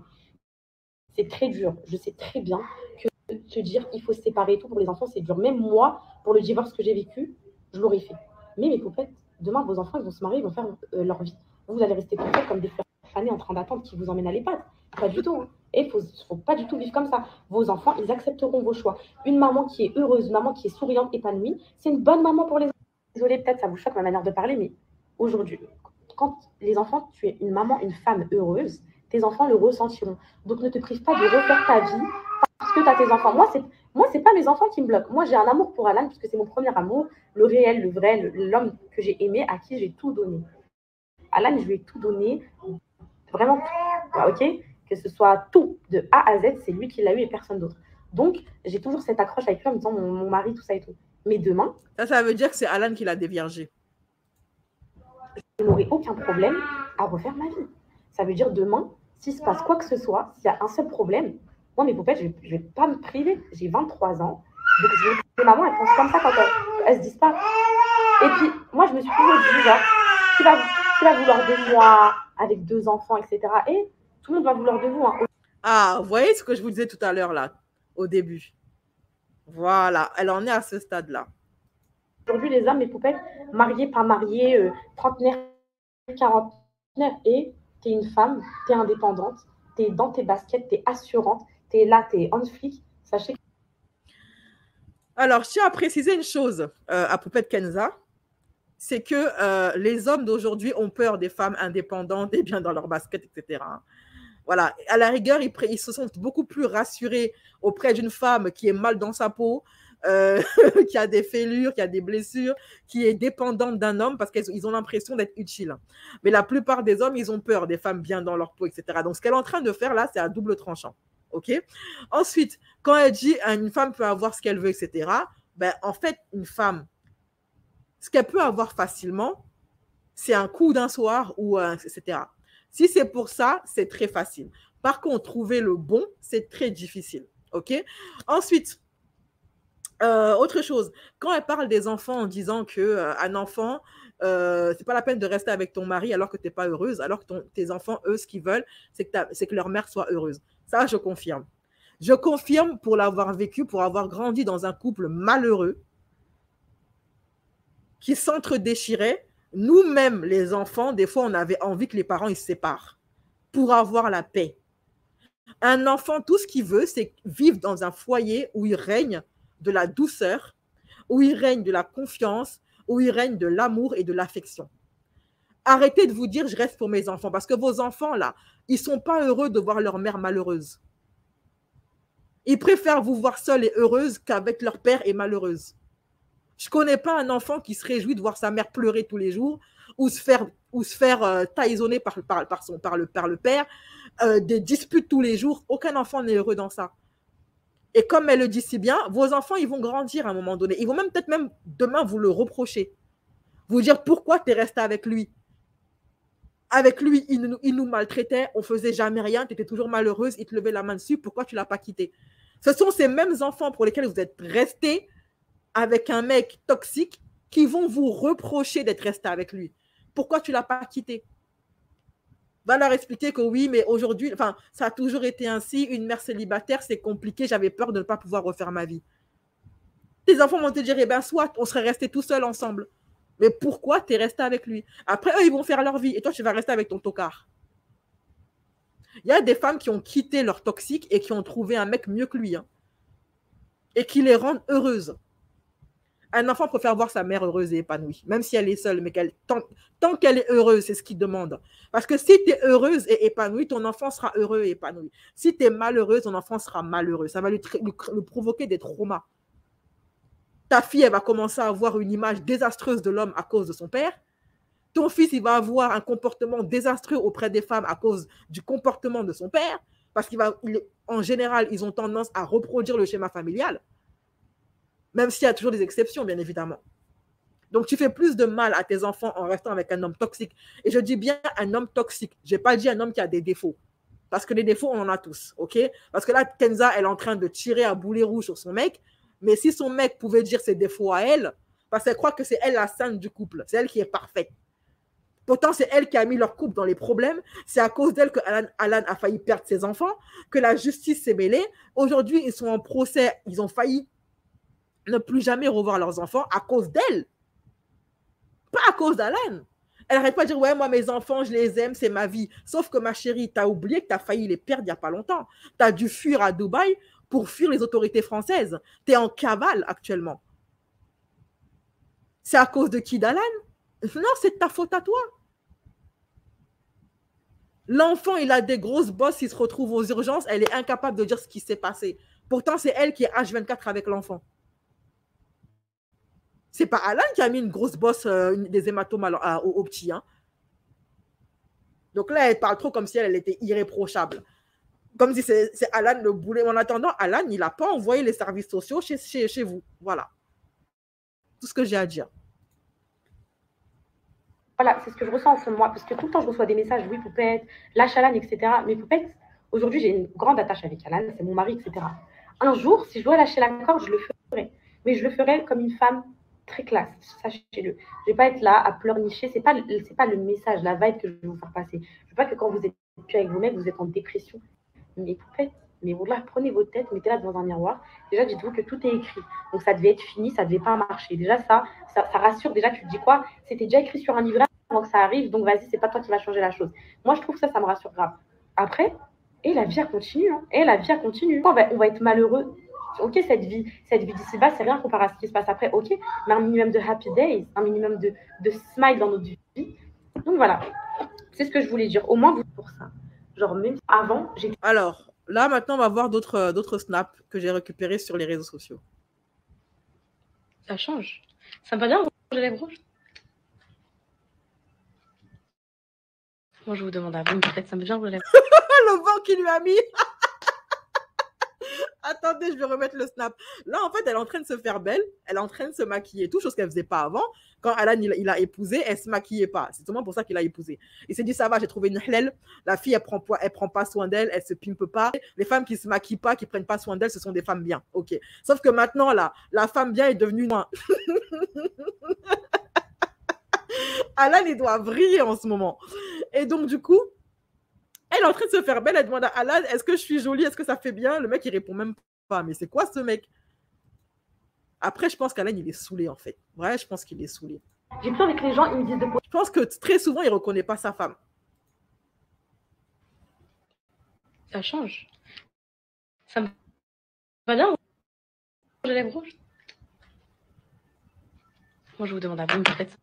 C'est très dur. Je sais très bien que se dire il faut se séparer et tout pour les enfants, c'est dur. Même moi, pour le divorce que j'ai vécu, je l'aurais fait. Mais mes poupettes, demain, vos enfants, ils vont se marier, ils vont faire leur vie. Vous allez rester tout seul comme des fleurs fanées en train d'attendre qui vous emmènent à l'EHPAD. Pas du tout. Hein. Et il faut pas du tout vivre comme ça. Vos enfants, ils accepteront vos choix. Une maman qui est heureuse, une maman qui est souriante, épanouie, c'est une bonne maman pour les enfants. Désolée, peut-être ça vous choque ma manière de parler, mais aujourd'hui, quand les enfants, tu es une maman, une femme heureuse, tes enfants le ressentiront. Donc ne te prive pas de refaire ta vie parce que tu as tes enfants. Moi, c'est pas mes enfants qui me bloquent. Moi, j'ai un amour pour Alan parce que c'est mon premier amour, le réel, le vrai, l'homme que j'ai aimé, à qui j'ai tout donné. Alan, je lui ai tout donné, vraiment tout. Ok? Que ce soit tout, de A à Z, c'est lui qui l'a eu et personne d'autre. Donc, j'ai toujours cette accroche avec lui en me disant mon mari, tout ça et tout. Mais demain. Ça veut dire que c'est Alan qui l'a déviergé. Je n'aurai aucun problème à refaire ma vie. Ça veut dire demain, s'il se passe quoi que ce soit, s'il y a un seul problème, moi, mes poupettes, je ne vais pas me priver. J'ai 23 ans. Donc, les mamans, elles pensent comme ça quand elles se disent pas. Et puis, moi, je me suis toujours dit, genre, qui va vouloir de moi avec 2 enfants, etc. Et tout le monde va vouloir de vous. Hein. Ah, vous voyez ce que je vous disais tout à l'heure, là, au début. Voilà, elle en est à ce stade-là. Aujourd'hui, les hommes, mes poupettes, mariés, pas mariés, trentenaires, quarantenaires, et tu es une femme, tu es indépendante, tu es dans tes baskets, tu es assurante, tu es là, tu es on flic. Sachez que... Alors, je tiens à préciser une chose à Poupette Kenza, c'est que les hommes d'aujourd'hui ont peur des femmes indépendantes et bien dans leur basket, etc. Voilà, à la rigueur, ils se sentent beaucoup plus rassurés auprès d'une femme qui est mal dans sa peau, qui a des fêlures, qui a des blessures, qui est dépendante d'un homme parce qu'ils ont l'impression d'être utiles. Mais la plupart des hommes, ils ont peur des femmes bien dans leur peau, etc. Donc, ce qu'elle est en train de faire là, c'est à double tranchant. OK? Ensuite, quand elle dit une femme peut avoir ce qu'elle veut, etc., ben, en fait, une femme, ce qu'elle peut avoir facilement, c'est un coup d'un soir ou etc. Si c'est pour ça, c'est très facile. Par contre, trouver le bon, c'est très difficile. OK? Ensuite, autre chose, quand elle parle des enfants en disant qu'un enfant, c'est pas la peine de rester avec ton mari alors que tu n'es pas heureuse, alors que tes enfants, eux, ce qu'ils veulent, c'est que leur mère soit heureuse. Ça, je confirme. Je confirme pour l'avoir vécu, pour avoir grandi dans un couple malheureux qui s'entre-déchirait. Nous-mêmes, les enfants, des fois, on avait envie que les parents ils se séparent pour avoir la paix. Un enfant, tout ce qu'il veut, c'est vivre dans un foyer où il règne de la douceur, où il règne de la confiance, où il règne de l'amour et de l'affection. Arrêtez de vous dire je reste pour mes enfants parce que vos enfants, là, ils ne sont pas heureux de voir leur mère malheureuse. Ils préfèrent vous voir seule et heureuse qu'avec leur père et malheureuse. Je ne connais pas un enfant qui se réjouit de voir sa mère pleurer tous les jours ou se faire taïsonner par le père, des disputes tous les jours. Aucun enfant n'est heureux dans ça. Et comme elle le dit si bien, vos enfants, ils vont grandir à un moment donné. Ils vont peut-être même demain vous le reprocher. Vous dire pourquoi tu es resté avec lui. Avec lui, il nous maltraitait, on ne faisait jamais rien, tu étais toujours malheureuse, il te levait la main dessus, pourquoi tu ne l'as pas quitté? Ce sont ces mêmes enfants pour lesquels vous êtes restés avec un mec toxique qui vont vous reprocher d'être resté avec lui. Pourquoi tu ne l'as pas quitté? Va leur expliquer que oui, mais aujourd'hui, ça a toujours été ainsi. Une mère célibataire, c'est compliqué. J'avais peur de ne pas pouvoir refaire ma vie. Tes enfants vont te dire, eh bien, soit on serait restés tout seuls ensemble. Mais pourquoi tu es resté avec lui? Après, eux, ils vont faire leur vie. Et toi, tu vas rester avec ton tocard. Il y a des femmes qui ont quitté leur toxique et qui ont trouvé un mec mieux que lui. Hein, et qui les rendent heureuses. Un enfant préfère voir sa mère heureuse et épanouie, même si elle est seule, mais tant qu'elle est heureuse, c'est ce qu'il demande. Parce que si tu es heureuse et épanouie, ton enfant sera heureux et épanoui. Si tu es malheureuse, ton enfant sera malheureux. Ça va lui provoquer des traumas. Ta fille, elle va commencer à avoir une image désastreuse de l'homme à cause de son père. Ton fils, il va avoir un comportement désastreux auprès des femmes à cause du comportement de son père. Parce qu'en général, ils ont tendance à reproduire le schéma familial. Même s'il y a toujours des exceptions, bien évidemment. Donc, tu fais plus de mal à tes enfants en restant avec un homme toxique. Et je dis bien un homme toxique. Je n'ai pas dit un homme qui a des défauts. Parce que les défauts, on en a tous, ok? Parce que là, Kenza, elle est en train de tirer à boulet rouge sur son mec. Mais si son mec pouvait dire ses défauts à elle, parce qu'elle croit que c'est elle la sainte du couple. C'est elle qui est parfaite. Pourtant, c'est elle qui a mis leur couple dans les problèmes. C'est à cause d'elle que Alan a failli perdre ses enfants, que la justice s'est mêlée. Aujourd'hui, ils sont en procès. Ils ont failli ne plus jamais revoir leurs enfants à cause d'elle. Pas à cause d'Alan. Elle n'arrête pas de dire, ouais, moi, mes enfants, je les aime, c'est ma vie. Sauf que, ma chérie, tu as oublié que tu as failli les perdre il n'y a pas longtemps. Tu as dû fuir à Dubaï pour fuir les autorités françaises. Tu es en cavale actuellement. C'est à cause de qui, d'Alan? Non, c'est de ta faute à toi. L'enfant, il a des grosses bosses, il se retrouve aux urgences, elle est incapable de dire ce qui s'est passé. Pourtant, c'est elle qui est H24 avec l'enfant. C'est pas Alan qui a mis une grosse bosse, des hématomes au petit. Hein. Donc là, elle parle trop comme si elle était irréprochable. Comme si c'est Alan le boulet. En attendant, Alan, il n'a pas envoyé les services sociaux chez vous. Voilà. Tout ce que j'ai à dire. Voilà, c'est ce que je ressens en fond de moi. Parce que tout le temps, je reçois des messages, oui, Poupette, lâche Alan, etc. Mais Poupette, aujourd'hui, j'ai une grande attache avec Alan, c'est mon mari, etc. Un jour, si je dois lâcher la corde, je le ferai. Mais je le ferai comme une femme très classe, sachez-le. Je ne vais pas être là à pleurnicher. Ce n'est pas le message, la vibe que je vais vous faire passer. Je ne veux pas que quand vous êtes plus avec vos mecs, vous êtes en dépression. Mais Poupette, mais voilà, prenez votre tête, mettez-la devant un miroir. Déjà, dites-vous que tout est écrit. Donc, ça devait être fini, ça ne devait pas marcher. Déjà, ça rassure. Déjà, tu te dis quoi? C'était déjà écrit sur un livret avant que ça arrive. Donc, vas-y, c'est pas toi qui vas changer la chose. Moi, je trouve ça me rassure grave. Après, la vie, elle continue. Hein. La vie, elle continue. On va être malheureux. Ok, cette vie d'ici-bas, c'est rien comparé à ce qui se passe après. Ok, mais un minimum de happy days, un minimum de smile dans notre vie. Donc, voilà. C'est ce que je voulais dire. Au moins, vous pour ça. Genre, même avant, j'étais... Alors, là, maintenant, on va voir d'autres snaps que j'ai récupérés sur les réseaux sociaux. Ça change. Ça me va bien ronger les bras. Moi, je vous demande à vous, peut-être ça me vient ronger les bras. Le vent qu'il lui a mis. Attendez, je vais remettre le snap. Là, en fait, elle est en train de se faire belle. Elle est en train de se maquiller. Tout chose qu'elle ne faisait pas avant. Quand Alan, il a épousé, elle ne se maquillait pas. C'est seulement pour ça qu'il a épousé. Il s'est dit, ça va, j'ai trouvé une hlèle. La fille, elle prend pas soin d'elle. Elle se pimpe pas. Les femmes qui ne se maquillent pas, qui ne prennent pas soin d'elle, ce sont des femmes bien. OK. Sauf que maintenant, là, la femme bien est devenue moins. Alan, il doit vriller en ce moment. Et donc, du coup, elle est en train de se faire belle. Elle demande à Alan, est-ce que je suis jolie? Est-ce que ça fait bien? Le mec, il répond même pas. Mais c'est quoi ce mec? Après, je pense qu'Alan, il est saoulé, en fait. Ouais, je pense qu'il est saoulé. J'ai peur avec les gens, ils me disent de quoi. Je pense que très souvent, il ne reconnaît pas sa femme. Ça change. Ça me va bien ronger les bras. Moi, je vous demande à vous, peut-être.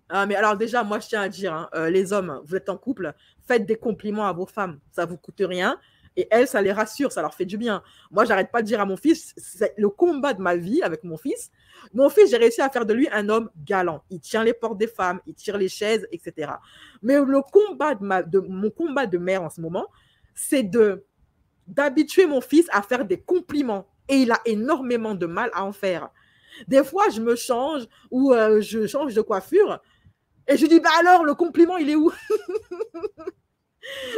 Ah, mais alors déjà, moi, je tiens à dire, hein, les hommes, vous êtes en couple, faites des compliments à vos femmes. Ça ne vous coûte rien. Et elles, ça les rassure, ça leur fait du bien. Moi, j'arrête pas de dire à mon fils, c'est le combat de ma vie avec mon fils. Mon fils, j'ai réussi à faire de lui un homme galant. Il tient les portes des femmes, il tire les chaises, etc. Mais mon combat de mère en ce moment, c'est d'habituer mon fils à faire des compliments. Et il a énormément de mal à en faire. Des fois, je me change ou je change de coiffure et je dis, bah alors, le compliment, il est où?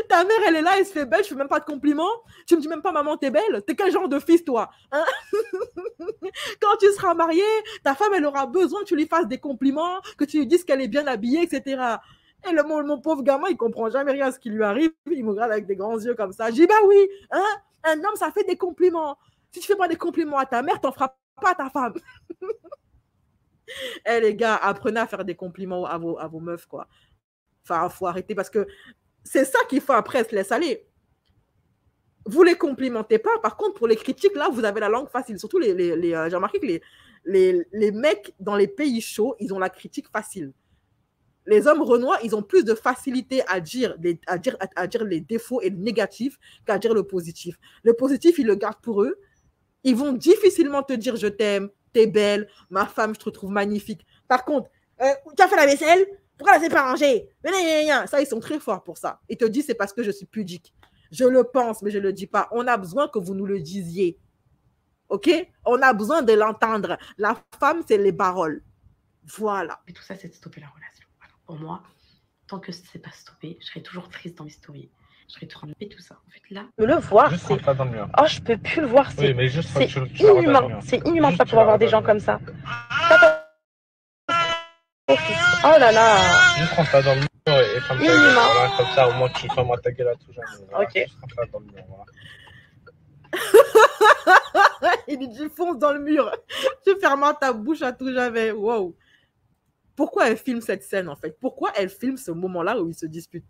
Ta mère, elle est là, elle se fait belle, je fais même pas de compliments. Tu me dis même pas, maman, t'es belle. T'es quel genre de fils, toi, hein? Quand tu seras marié, ta femme, elle aura besoin que tu lui fasses des compliments, que tu lui dises qu'elle est bien habillée, etc. Et mon pauvre gamin, il comprend jamais rien à ce qui lui arrive. Il me regarde avec des grands yeux comme ça. Je dis, bah oui, hein? Un homme, ça fait des compliments. Si tu fais pas des compliments à ta mère, t'en feras pas à ta femme. Eh les gars, apprenez à faire des compliments à vos meufs, quoi. Enfin, faut arrêter parce que c'est ça qu'il faut après, se laisse aller. vous les complimentez pas. Par contre, pour les critiques, là, vous avez la langue facile. Surtout j'ai remarqué que les mecs dans les pays chauds, ils ont la critique facile. Les hommes renois, ils ont plus de facilité à dire les défauts et le négatif qu'à dire le positif. Le positif, ils le gardent pour eux. Ils vont difficilement te dire je t'aime, t'es belle, ma femme, je te trouve magnifique. Par contre, tu as fait la vaisselle? Pourquoi elle s'est pas rangée? Ça, ils sont très forts pour ça. Ils te disent c'est parce que je suis pudique. Je le pense, mais je ne le dis pas. On a besoin que vous nous le disiez. OK? On a besoin de l'entendre. La femme, c'est les paroles. Voilà. Mais tout ça, c'est de stopper la relation. Voilà. Pour moi, tant que c'est pas stoppé, je serai toujours triste dans mes stories. Je serai toujours et tout ça. En fait, là, le voir, c'est. Oh, je peux plus le voir. C'est inhumain. C'est inhumain de pas pouvoir voir des gens comme ça. Oh là là. Juste rentre dans le mur et ferme ta gueule. Voilà, comme ça, au moins, tu fermes ta gueule à tout jamais. Voilà, ok. Juste rentre dans le mur, voilà. Il dit fonce dans le mur. Tu fermes ta bouche à tout jamais. Wow. Pourquoi elle filme cette scène en fait? Pourquoi elle filme ce moment-là où ils se disputent?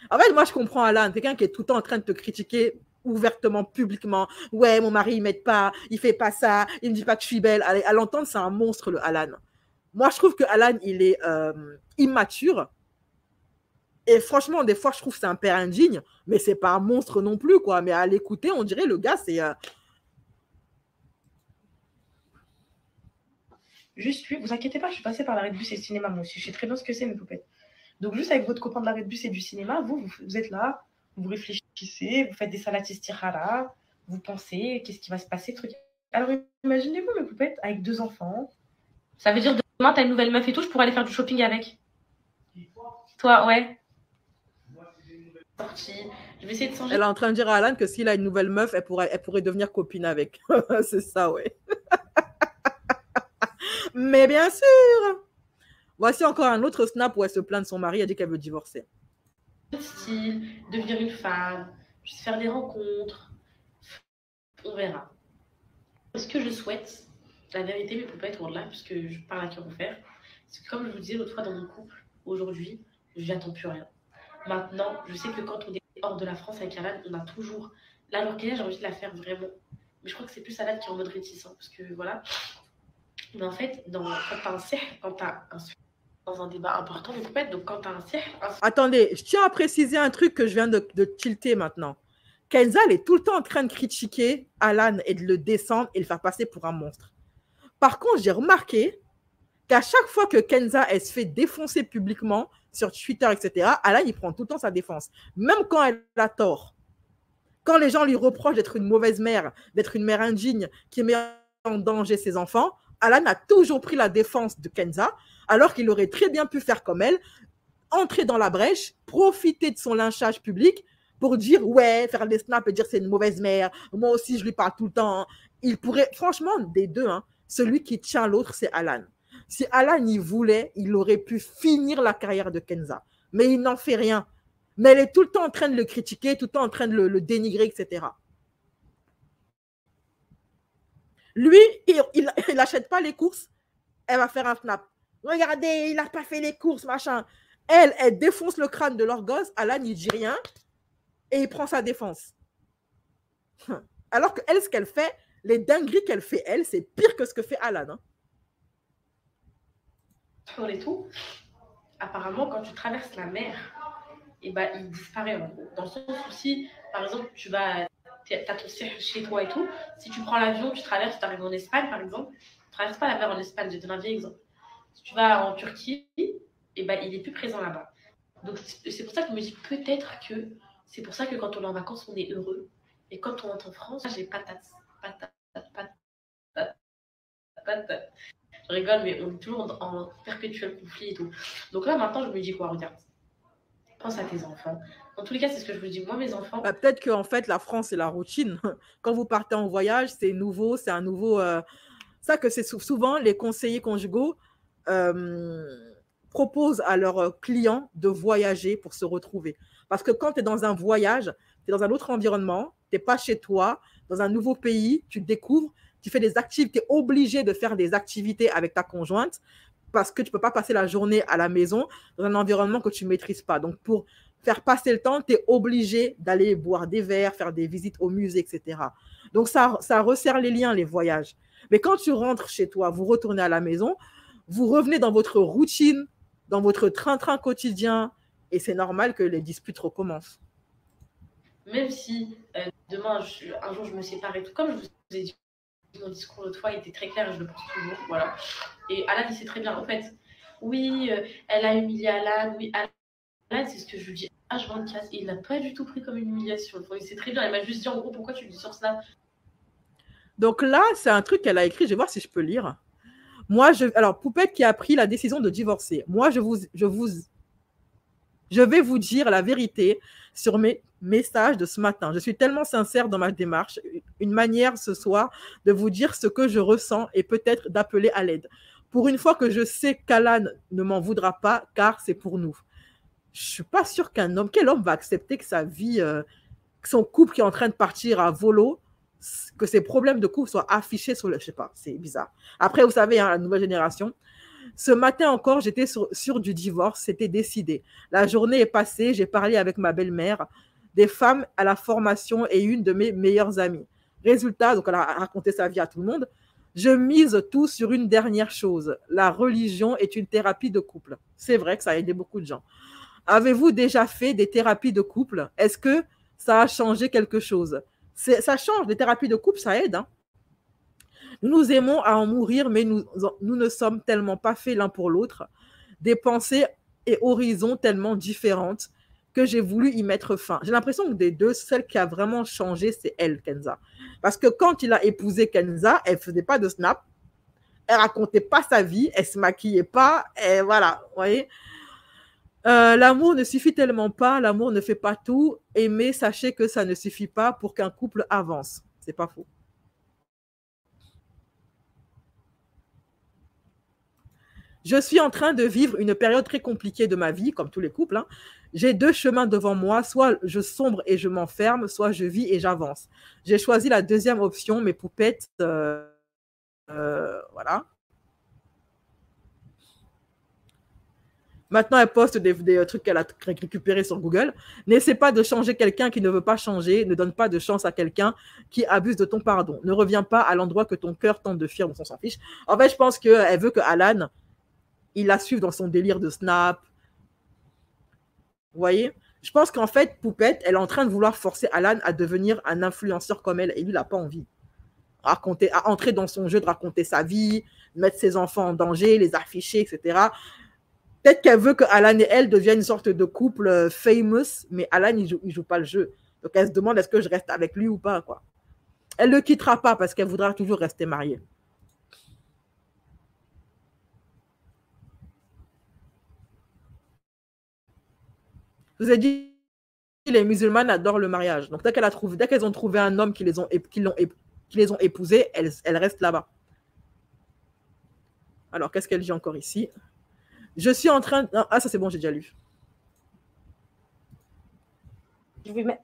En fait, moi je comprends Alan, quelqu'un qui est tout le temps en train de te critiquer ouvertement, publiquement. Ouais, mon mari il m'aide pas, il fait pas ça, il me dit pas que je suis belle. À l'entendre, c'est un monstre le Alan. Moi je trouve que Alan il est immature. Et franchement, des fois, je trouve que c'est un père indigne, mais c'est pas un monstre non plus, quoi. Mais à l'écouter, on dirait le gars, c'est... Juste lui, vous inquiétez pas, je suis passée par l'arrêt de bus et le cinéma, moi aussi. Je sais très bien ce que c'est, mes poupettes. Donc, juste avec votre copain de l'arrêt de bus et du cinéma, vous êtes là, vous réfléchissez, vous faites des salades istirara, vous pensez, qu'est-ce qui va se passer, truc. Alors, imaginez-vous, mes poupettes, avec 2 enfants. Ça veut dire demain, t'as une nouvelle meuf et tout, je pourrais aller faire du shopping avec. Toi, ouais. Je vais essayer de changer. Elle est en train de dire à Alan que s'il a une nouvelle meuf, elle pourrait devenir copine avec. C'est ça, ouais. Mais bien sûr. Voici encore un autre snap où elle se plaint de son mari, elle dit qu'elle veut divorcer. Style, devenir une femme, juste faire des rencontres. On verra. Ce que je souhaite, la vérité, mes poupettes, là, puisque je parle à qui en faire, c'est que comme je vous disais l'autre fois dans mon couple, aujourd'hui, je n'attends plus rien. Maintenant, je sais que quand on est hors de la France avec Alan, on a toujours... Là, l'orgueil, j'ai envie de la faire vraiment. Mais je crois que c'est plus Alan qui est en mode réticent, parce que voilà. Mais en fait, quand t'as un cercle, quand t'as un dans un débat important, mais peut-être, donc quand t'as un cercle... Attendez, je tiens à préciser un truc que je viens de tilter maintenant. Kenza, elle est tout le temps en train de critiquer Alan et de le descendre et le faire passer pour un monstre. Par contre, j'ai remarqué qu'à chaque fois que Kenza, elle se fait défoncer publiquement sur Twitter, etc., Alan, il prend tout le temps sa défense. Même quand elle a tort. Quand les gens lui reprochent d'être une mauvaise mère, d'être une mère indigne, qui met en danger ses enfants, Alan a toujours pris la défense de Kenza, alors qu'il aurait très bien pu faire comme elle, entrer dans la brèche, profiter de son lynchage public pour dire ouais, faire des snaps et dire c'est une mauvaise mère, moi aussi je lui parle tout le temps. Il pourrait, franchement, des deux, hein, celui qui tient l'autre, c'est Alan. Si Alan y voulait, il aurait pu finir la carrière de Kenza. Mais il n'en fait rien. Mais elle est tout le temps en train de le critiquer, tout le temps en train de le dénigrer, etc. Lui, il n'achète pas les courses, elle va faire un snap. Regardez, il n'a pas fait les courses, machin. Elle défonce le crâne de leur gosse, Alan, il dit rien, et il prend sa défense. Alors qu'elle, ce qu'elle fait, les dingueries qu'elle fait, elle, c'est pire que ce que fait Alan. Hein. Et tout, apparemment, quand tu traverses la mer, et bah, il disparaît en gros. Dans le sens où si, par exemple, tu as ton cercle chez toi et tout, si tu prends l'avion, tu traverses, tu arrives en Espagne, par exemple, tu ne traverses pas la mer en Espagne, je te donne un vieil exemple. Si tu vas en Turquie, et bah, il n'est plus présent là-bas. Donc, c'est pour ça que je me dis peut-être que c'est pour ça que quand on est en vacances, on est heureux. Et quand on rentre en France, j'ai patate. Je rigole, mais on est toujours en perpétuel conflit et tout. Donc là, maintenant, je me dis quoi, regarde. Pense à tes enfants. En tous les cas, c'est ce que je vous dis. Moi, mes enfants... Bah, peut-être qu'en fait, la France, c'est la routine. Quand vous partez en voyage, c'est nouveau, c'est un nouveau... Ça que c'est souvent, les conseillers conjugaux proposent à leurs clients de voyager pour se retrouver. Parce que quand tu es dans un voyage, tu es dans un autre environnement, tu n'es pas chez toi, dans un nouveau pays, tu découvres, tu fais des activités, tu es obligé de faire des activités avec ta conjointe parce que tu ne peux pas passer la journée à la maison dans un environnement que tu ne maîtrises pas. Donc, pour faire passer le temps, tu es obligé d'aller boire des verres, faire des visites au musée, etc. Donc, ça resserre les liens, les voyages. Mais quand tu rentres chez toi, vous retournez à la maison, vous revenez dans votre routine, dans votre train-train quotidien, et c'est normal que les disputes recommencent. Même si demain, un jour, je me sépare et tout, comme je vous ai dit, mon discours l'autre fois était très clair et je le pense toujours, voilà. Et Alan, il sait très bien, en fait, oui, elle a humilié Alan, oui, Alan, c'est ce que je lui dis H24, et il n'a pas du tout pris comme une humiliation. Il sait très bien, il m'a juste dit, en gros, pourquoi tu le dis sur Snap? Donc là, c'est un truc qu'elle a écrit, je vais voir si je peux lire. Moi, alors, Poupette qui a pris la décision de divorcer. Moi, je vais vous dire la vérité sur mes messages de ce matin. Je suis tellement sincère dans ma démarche. Une manière ce soir de vous dire ce que je ressens et peut-être d'appeler à l'aide. Pour une fois que je sais qu'Alan ne m'en voudra pas, car c'est pour nous. Je ne suis pas sûre quel homme va accepter que sa vie, que son couple qui est en train de partir à volo, que ses problèmes de couple soient affichés sur le... Je ne sais pas, c'est bizarre. Après, vous savez, hein, la nouvelle génération... Ce matin encore, j'étais sûre du divorce, c'était décidé. La journée est passée, j'ai parlé avec ma belle-mère, des femmes à la formation et une de mes meilleures amies. Résultat, donc elle a raconté sa vie à tout le monde. Je mise tout sur une dernière chose. La religion est une thérapie de couple. C'est vrai que ça a aidé beaucoup de gens. Avez-vous déjà fait des thérapies de couple? Est-ce que ça a changé quelque chose? Ça change, les thérapies de couple, ça aide, hein. Nous nous aimons à en mourir, mais nous ne sommes tellement pas faits l'un pour l'autre. Des pensées et horizons tellement différentes que j'ai voulu y mettre fin. J'ai l'impression que des deux, celle qui a vraiment changé, c'est elle, Kenza. Parce que quand il a épousé Kenza, elle ne faisait pas de snap, elle ne racontait pas sa vie, elle ne se maquillait pas, et voilà, vous voyez. L'amour ne suffit tellement pas, l'amour ne fait pas tout. Aimer, sachez que ça ne suffit pas pour qu'un couple avance. C'est pas faux. Je suis en train de vivre une période très compliquée de ma vie, comme tous les couples, hein. J'ai deux chemins devant moi, soit je sombre et je m'enferme, soit je vis et j'avance. J'ai choisi la deuxième option, mes poupettes, voilà. Maintenant, elle poste des trucs qu'elle a récupérés sur Google. N'essaie pas de changer quelqu'un qui ne veut pas changer. Ne donne pas de chance à quelqu'un qui abuse de ton pardon. Ne reviens pas à l'endroit que ton cœur tente de fuir, on s'en fiche. En fait, je pense qu'elle veut que Alan, il la suive dans son délire de snap. Vous voyez? Je pense qu'en fait, Poupette, elle est en train de vouloir forcer Alan à devenir un influenceur comme elle. Et lui, il n'a pas envie. À entrer dans son jeu de raconter sa vie, mettre ses enfants en danger, les afficher, etc. Peut-être qu'elle veut que Alan et elle deviennent une sorte de couple famous, mais Alan, il joue pas le jeu. Donc, elle se demande est-ce que je reste avec lui ou pas, quoi. Elle ne le quittera pas parce qu'elle voudra toujours rester mariée. Je vous ai dit, les musulmanes adorent le mariage. Donc, dès qu'elles ont trouvé un homme qui les ont épousés, elles restent là-bas. Alors, qu'est-ce qu'elle dit encore ici? Je suis en train... Ah, ça c'est bon, j'ai déjà lu.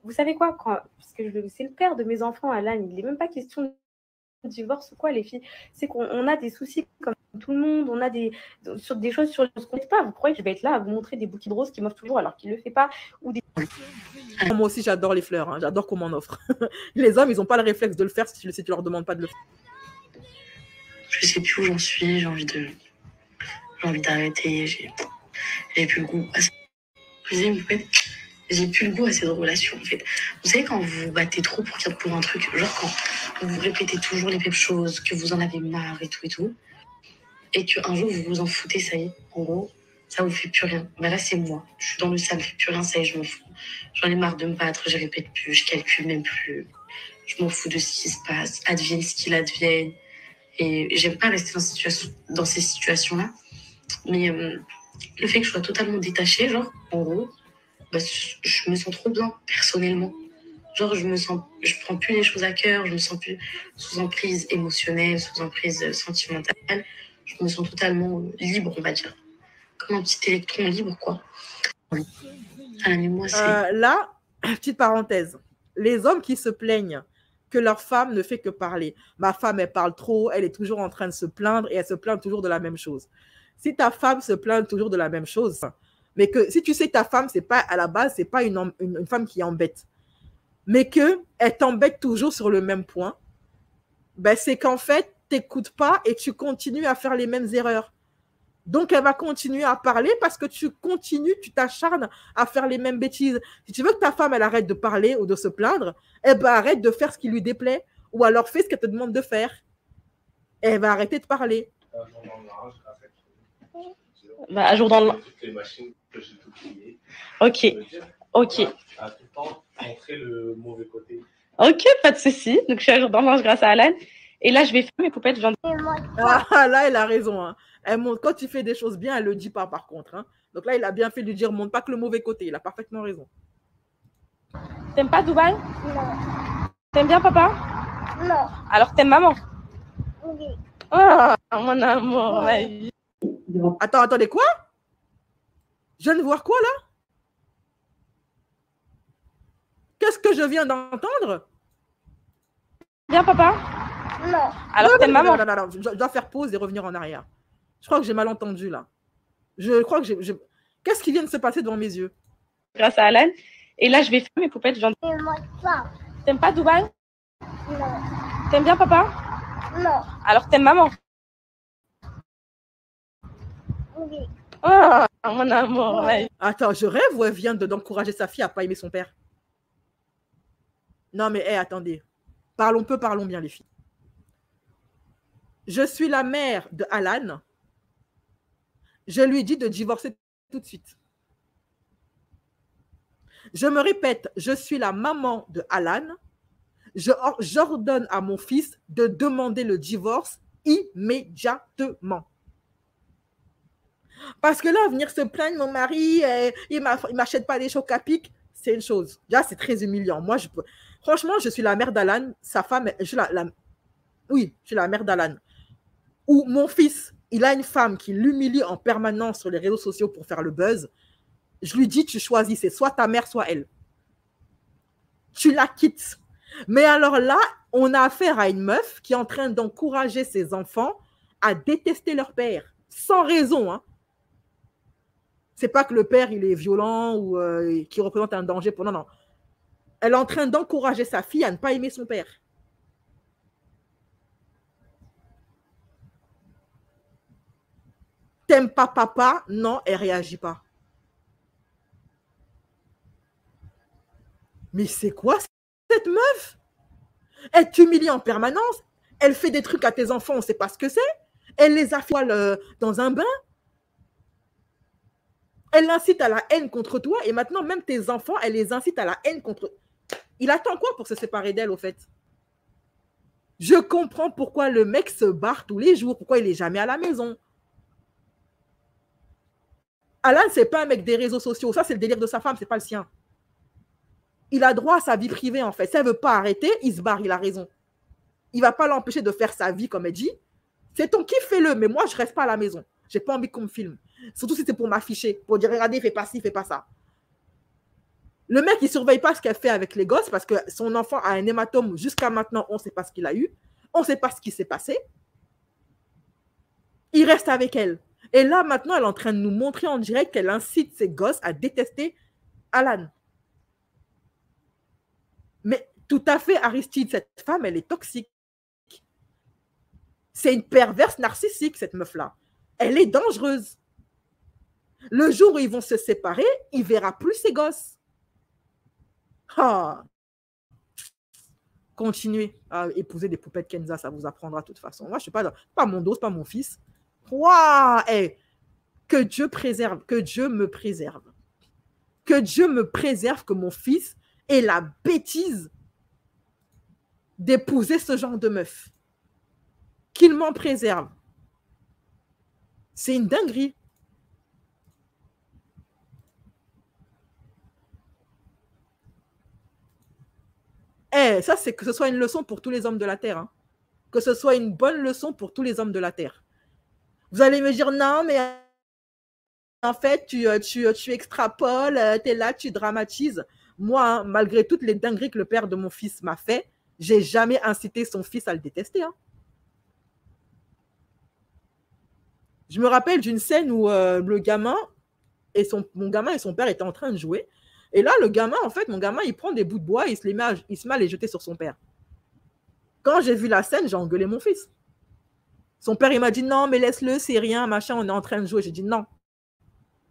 Vous savez quoi, parce que c'est le père de mes enfants, Alan, il n'est même pas question de divorce ou quoi, les filles. C'est qu'on a des soucis comme tout le monde, on a des choses sur ce qu'on ne sait pas. Vous croyez que je vais être là à vous montrer des bouquets de roses qui m'offrent toujours alors qu'il ne le fait pas ou des... Moi aussi, j'adore les fleurs, hein. J'adore qu'on m'en offre. Les hommes, ils n'ont pas le réflexe de le faire si tu leur demandes pas de le faire. Je sais plus où j'en suis, j'ai envie d'arrêter, j'ai plus le goût. J'ai plus le goût à cette relation, en fait. Vous savez, quand vous vous battez trop pour un truc, genre quand vous répétez toujours les mêmes choses, que vous en avez marre et tout, et qu'un jour vous vous en foutez, ça y est, en gros, ça vous fait plus rien. Ben là, c'est moi. Je suis dans le ça me fait plus rien, ça y est, je m'en fous. J'en ai marre de me battre, je répète plus, je calcule même plus. Je m'en fous de ce qui se passe, advienne ce qu'il advienne. Et j'aime pas rester dans ces situations-là. Mais le fait que je sois totalement détachée, genre, en gros, bah, je me sens trop bien, personnellement. Genre, je prends plus les choses à cœur, je me sens plus sous emprise émotionnelle, sous emprise sentimentale. Je me sens totalement libre, on va dire. Comme un petit électron libre, quoi. Moi, là, petite parenthèse. Les hommes qui se plaignent que leur femme ne fait que parler. Ma femme, elle parle trop, elle est toujours en train de se plaindre et elle se plaint toujours de la même chose. Si ta femme se plaint toujours de la même chose, Mais que si tu sais que ta femme, c'est pas à la base, c'est pas une femme qui embête, mais qu'elle t'embête toujours sur le même point, ben c'est qu'en fait, tu n'écoutes pas et tu continues à faire les mêmes erreurs. Donc, elle va continuer à parler parce que tu t'acharnes à faire les mêmes bêtises. Si tu veux que ta femme, elle arrête de parler ou de se plaindre, elle va arrête de faire ce qui lui déplaît ou alors fais ce qu'elle te demande de faire. Elle va arrêter de parler. Bah, un jour dans le... Ok. Ok. Ok, pas de souci. Donc, je suis un jour dans le grâce à Alan. Et là, je vais faire mes poupettes. Ah, là, elle a raison. Hein. Elle montre, quand tu fais des choses bien, elle ne le dit pas par contre. Hein. Donc là, il a bien fait de lui dire, montre pas que le mauvais côté. Il a parfaitement raison. T'aimes pas Dubaï? Non. T'aimes bien papa? Non. Alors t'aimes maman? Oui. Ah, mon amour, ma vie. Attendez, quoi? Je viens de voir quoi là? Qu'est-ce que je viens d'entendre? Bien papa? Non. Alors t'aimes maman? Non. Je dois faire pause et revenir en arrière. Je crois que j'ai mal entendu là. Je crois que j'ai... Qu'est-ce qui vient de se passer devant mes yeux? Grâce à Alan. Et là, je vais faire mes poupettes. T'aimes pas Dubaï? Non. T'aimes bien papa? Non. Alors t'aimes maman? Oui. Ah, mon amour, ma vie. Attends, je rêve ou elle vient d'encourager sa fille à pas aimer son père? Non mais attendez. Parlons bien les filles. Je suis la mère de Alan. Je lui dis de divorcer tout de suite. Je me répète, je suis la maman de Alan. J'ordonne à mon fils de demander le divorce immédiatement. Parce que là, venir se plaindre, mon mari, il ne m'achète pas des chocs à pic, c'est une chose. Déjà, c'est très humiliant. Moi, franchement, je suis la mère d'Alan. Sa femme, oui, je suis la mère d'Alan. Ou mon fils, il a une femme qui l'humilie en permanence sur les réseaux sociaux pour faire le buzz. Je lui dis, tu choisis, c'est soit ta mère, soit elle. Tu la quittes. Mais alors là, on a affaire à une meuf qui est en train d'encourager ses enfants à détester leur père, sans raison. Hein. C'est pas que le père, il est violent ou qui représente un danger pour... Non. Elle est en train d'encourager sa fille à ne pas aimer son père. T'aimes pas papa? Non, elle réagit pas. Mais c'est quoi cette meuf? Elle t'humilie en permanence. Elle fait des trucs à tes enfants, on ne sait pas ce que c'est. Elle les affole dans un bain. Elle incite à la haine contre toi. Et maintenant, même tes enfants, elle les incite à la haine contre... Il attend quoi pour se séparer d'elle, au fait? Je comprends pourquoi le mec se barre tous les jours. Pourquoi il n'est jamais à la maison. Alan, ce n'est pas un mec des réseaux sociaux. Ça, c'est le délire de sa femme, ce n'est pas le sien. Il a droit à sa vie privée, en fait. Si elle ne veut pas arrêter, il se barre, il a raison. Il ne va pas l'empêcher de faire sa vie, comme elle dit. C'est ton kiff, fais-le. Mais moi, je ne reste pas à la maison. Je n'ai pas envie qu'on me filme. Surtout si c'est pour m'afficher, pour dire, regardez, fais pas ci, fais pas ça. Le mec, il ne surveille pas ce qu'elle fait avec les gosses parce que son enfant a un hématome. Jusqu'à maintenant, on ne sait pas ce qu'il a eu. On ne sait pas ce qui s'est passé. Il reste avec elle. Et là, maintenant, elle est en train de nous montrer en direct qu'elle incite ses gosses à détester Alan. Mais tout à fait, Aristide, cette femme, elle est toxique. C'est une perverse narcissique, cette meuf-là. Elle est dangereuse. Le jour où ils vont se séparer, il ne verra plus ses gosses. Ah. Continuez à épouser des poupettes Kenza, ça vous apprendra de toute façon. Moi, je ne suis pas mon dos, pas mon fils. Waouh, hey. Que Dieu préserve, que Dieu me préserve. Que Dieu me préserve que mon fils ait la bêtise d'épouser ce genre de meuf. Qu'il m'en préserve. C'est une dinguerie. Ça, c'est que ce soit une leçon pour tous les hommes de la Terre. Hein. Que ce soit une bonne leçon pour tous les hommes de la Terre. Vous allez me dire, non, mais en fait, tu extrapoles, tu es là, tu dramatises. Moi, hein, malgré toutes les dingueries que le père de mon fils m'a fait, j'ai jamais incité son fils à le détester. Hein. Je me rappelle d'une scène où le gamin, et mon gamin et son père étaient en train de jouer. Et là, le gamin, en fait, mon gamin, il prend des bouts de bois et il se met à les jeter sur son père. Quand j'ai vu la scène, j'ai engueulé mon fils. Son père, il m'a dit, non, mais laisse-le, c'est rien, machin, on est en train de jouer. J'ai dit, non.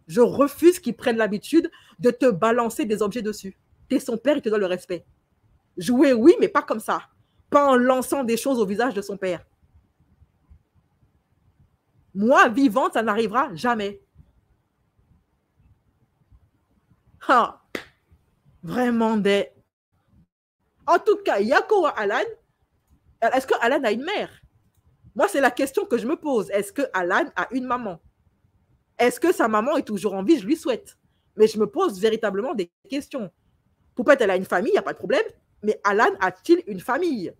Je refuse qu'il prenne l'habitude de te balancer des objets dessus. T'es son père, il te doit le respect. Jouer, oui, mais pas comme ça. Pas en lançant des choses au visage de son père. Moi, vivante, ça n'arrivera jamais. Ah, vraiment des... En tout cas, Yako Alan, est-ce que Alan a une mère? Moi, c'est la question que je me pose. Est-ce que Alan a une maman? Est-ce que sa maman est toujours en vie? Je lui souhaite. Mais je me pose véritablement des questions. Poupette, elle a une famille, il n'y a pas de problème. Mais Alan a-t-il une famille?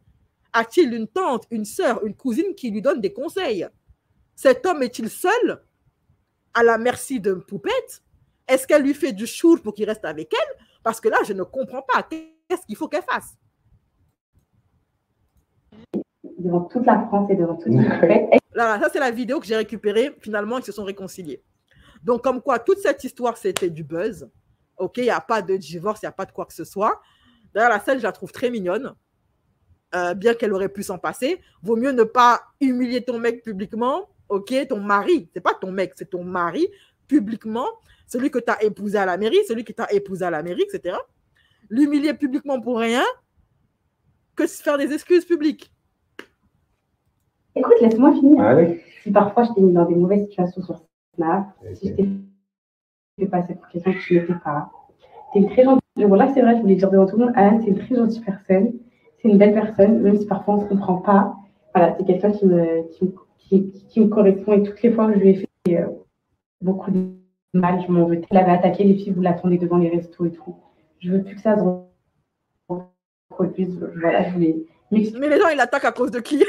A-t-il une tante, une sœur, une cousine qui lui donne des conseils? Cet homme est-il seul à la merci de Poupette? Est-ce qu'elle lui fait du chour pour qu'il reste avec elle? Parce que là, je ne comprends pas. Qu'est-ce qu'il faut qu'elle fasse? Devant toute la France et devant toute la fête. Là, ça, c'est la vidéo que j'ai récupérée. Finalement, ils se sont réconciliés. Donc, comme quoi, toute cette histoire, c'était du buzz. OK, il n'y a pas de divorce, il n'y a pas de quoi que ce soit. D'ailleurs, la scène, je la trouve très mignonne. Bien qu'elle aurait pu s'en passer. Vaut mieux ne pas humilier ton mec publiquement. OK, ton mari. Ce n'est pas ton mec, c'est ton mari publiquement. Celui que tu as épousé à la mairie, celui qui t'a épousé à la mairie, etc. L'humilier publiquement pour rien que se faire des excuses publiques. Écoute, laisse-moi finir. Allez. Si parfois je t'ai mis dans des mauvaises situations sur Snap, si je t'ai fait passer pour quelqu'un que tu n'étais pas, t'es une très gentille. Bon, là, c'est vrai, je voulais dire devant tout le monde, Alan, c'est une très gentille personne. C'est une belle personne, même si parfois on ne se comprend pas. Voilà, c'est quelqu'un qui me correspond. Et toutes les fois que je lui ai fait beaucoup de mal, je m'en veux. Elle avait attaqué les filles, vous l'attendez devant les restos et tout. Je veux plus que ça se reproduise. Voilà, je voulais. Mais les gens, ils l'attaquent à cause de qui?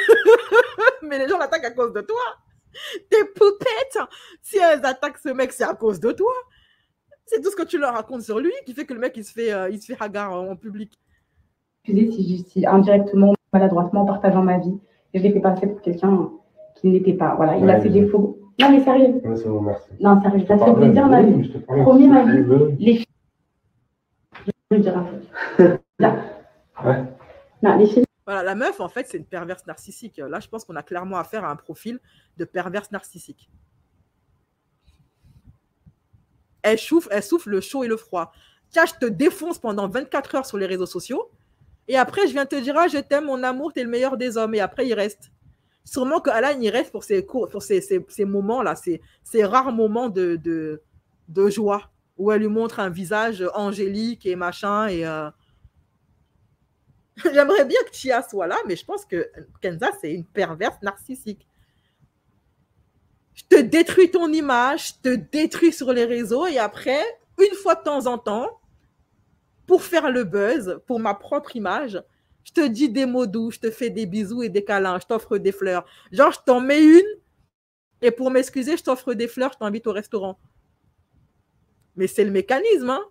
Mais les gens l'attaquent à cause de toi. Tes poupettes, si elles attaquent ce mec, c'est à cause de toi. C'est tout ce que tu leur racontes sur lui qui fait que le mec, il se fait hagar en public. Si indirectement, maladroitement, en partageant ma vie, je l'ai fait passer pour quelqu'un qui n'était pas. Voilà, il a ses défauts. Non, mais sérieux. Ouais, c'est bon, merci. Non, sérieux, ça te fait plaisir, ma vie. Premier, ma vie, les filles. Je vais dire un truc. Ouais. Non, les filles. Voilà, la meuf, en fait, c'est une perverse narcissique. Là, je pense qu'on a clairement affaire à un profil de perverse narcissique. Elle souffle le chaud et le froid. Tiens, je te défonce pendant 24 heures sur les réseaux sociaux. Et après, je viens te dire, ah, je t'aime, mon amour, t'es le meilleur des hommes. Et après, il reste. Sûrement que Alan, il reste pour ces moments-là, ces rares moments de joie, où elle lui montre un visage angélique et machin. Et j'aimerais bien que Tia soit là, mais je pense que Kenza, c'est une perverse narcissique. Je te détruis ton image, je te détruis sur les réseaux, et après, une fois de temps en temps, pour faire le buzz, pour ma propre image, je te dis des mots doux, je te fais des bisous et des câlins, je t'offre des fleurs. Genre, je t'en mets une, et pour m'excuser, je t'offre des fleurs, je t'invite au restaurant. Mais c'est le mécanisme, hein.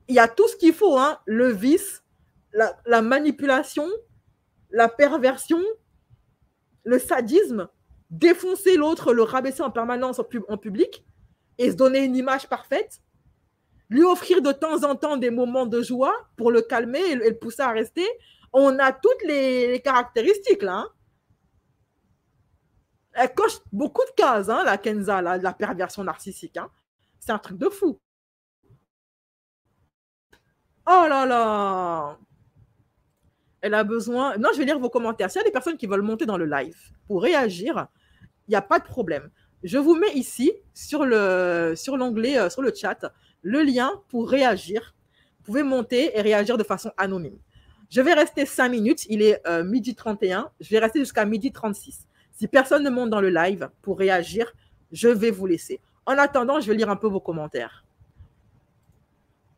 Il y a tout ce qu'il faut, hein. Le vice, la manipulation, la perversion, le sadisme, défoncer l'autre, le rabaisser en permanence en public et se donner une image parfaite, lui offrir de temps en temps des moments de joie pour le calmer et le pousser à rester. On a toutes les caractéristiques là. Hein. Elle coche beaucoup de cases, hein, la Kenza, la perversion narcissique. Hein. C'est un truc de fou. Oh là là! Elle a besoin... Non, je vais lire vos commentaires. S'il y a des personnes qui veulent monter dans le live pour réagir, il n'y a pas de problème. Je vous mets ici, sur l'onglet, sur le chat, le lien pour réagir. Vous pouvez monter et réagir de façon anonyme. Je vais rester 5 minutes. Il est 12h31. Je vais rester jusqu'à 12h36. Si personne ne monte dans le live pour réagir, je vais vous laisser. En attendant, je vais lire un peu vos commentaires.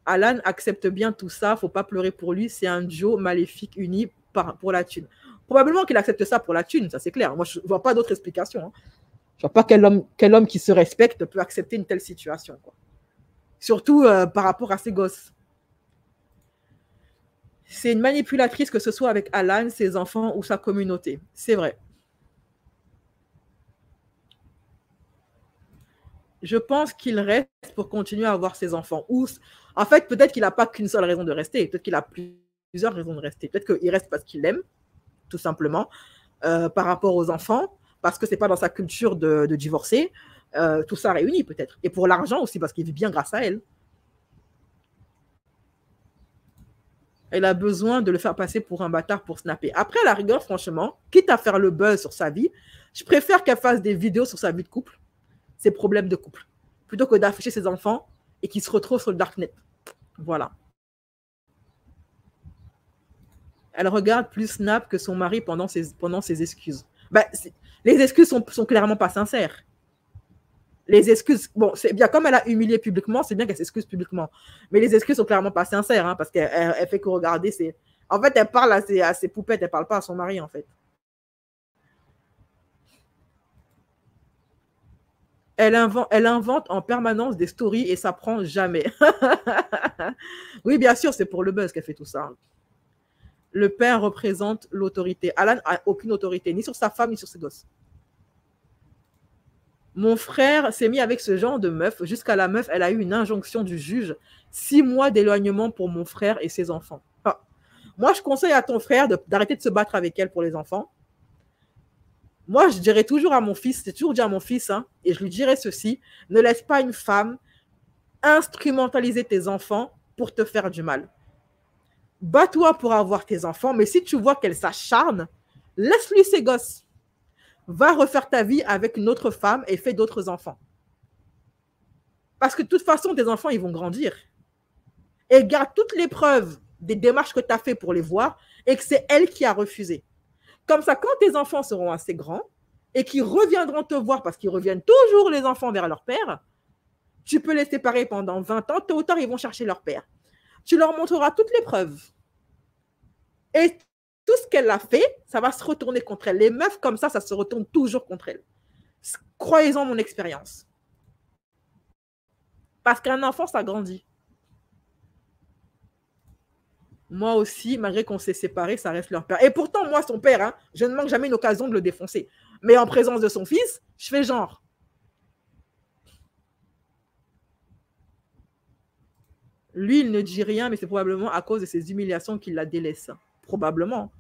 Alan accepte bien tout ça, faut pas pleurer pour lui, c'est un duo maléfique uni pour la thune. Probablement qu'il accepte ça pour la thune, ça c'est clair. Moi, je ne vois pas d'autre explication. Hein. Je ne vois pas quel homme qui se respecte peut accepter une telle situation. Quoi. Surtout par rapport à ses gosses. C'est une manipulatrice, que ce soit avec Alan, ses enfants ou sa communauté. C'est vrai. Je pense qu'il reste pour continuer à avoir ses enfants. Ou, en fait, peut-être qu'il n'a pas qu'une seule raison de rester. Peut-être qu'il a plusieurs raisons de rester. Peut-être qu'il reste parce qu'il l'aime, tout simplement, par rapport aux enfants, parce que ce n'est pas dans sa culture de divorcer. Tout ça réuni, peut-être. Et pour l'argent aussi, parce qu'il vit bien grâce à elle. Elle a besoin de le faire passer pour un bâtard pour snapper. Après, la rigueur, franchement, quitte à faire le buzz sur sa vie, je préfère qu'elle fasse des vidéos sur sa vie de couple, ses problèmes de couple, plutôt que d'afficher ses enfants et qu'ils se retrouvent sur le darknet. Voilà. Elle regarde plus Snap que son mari pendant ses excuses. Ben, les excuses sont clairement pas sincères. Les excuses, bon, c'est bien, comme elle a humilié publiquement, c'est bien qu'elle s'excuse publiquement. Mais les excuses sont clairement pas sincères, hein, parce qu'elle fait que regarder ses... En fait, elle parle à ses poupettes, elle parle pas à son mari, en fait. Elle invente en permanence des stories et ça prend jamais. Oui, bien sûr, c'est pour le buzz qu'elle fait tout ça. Le père représente l'autorité. Alan n'a aucune autorité, ni sur sa femme, ni sur ses gosses. Mon frère s'est mis avec ce genre de meuf. Jusqu'à la meuf, elle a eu une injonction du juge. 6 mois d'éloignement pour mon frère et ses enfants. Ah. Moi, je conseille à ton frère d'arrêter de se battre avec elle pour les enfants. Moi, je dirais toujours à mon fils, j'ai toujours dit à mon fils, hein, et je lui dirais ceci, ne laisse pas une femme instrumentaliser tes enfants pour te faire du mal. Bats-toi pour avoir tes enfants, mais si tu vois qu'elle s'acharne, laisse-lui ses gosses. Va refaire ta vie avec une autre femme et fais d'autres enfants. Parce que de toute façon, tes enfants, ils vont grandir. Et garde toutes les preuves des démarches que tu as fait pour les voir et que c'est elle qui a refusé. Comme ça, quand tes enfants seront assez grands et qu'ils reviendront te voir parce qu'ils reviennent toujours les enfants vers leur père, tu peux les séparer pendant 20 ans. Tôt ou tard, ils vont chercher leur père. Tu leur montreras toutes les preuves. Et tout ce qu'elle a fait, ça va se retourner contre elle. Les meufs comme ça se retourne toujours contre elle. Croyez-en mon expérience. Parce qu'un enfant, ça grandit. Moi aussi, malgré qu'on s'est séparés, ça reste leur père. Et pourtant, moi, son père, hein, je ne manque jamais une occasion de le défoncer. Mais en présence de son fils, je fais genre. Lui, il ne dit rien, mais c'est probablement à cause de ses humiliations qu'il la délaisse. Probablement.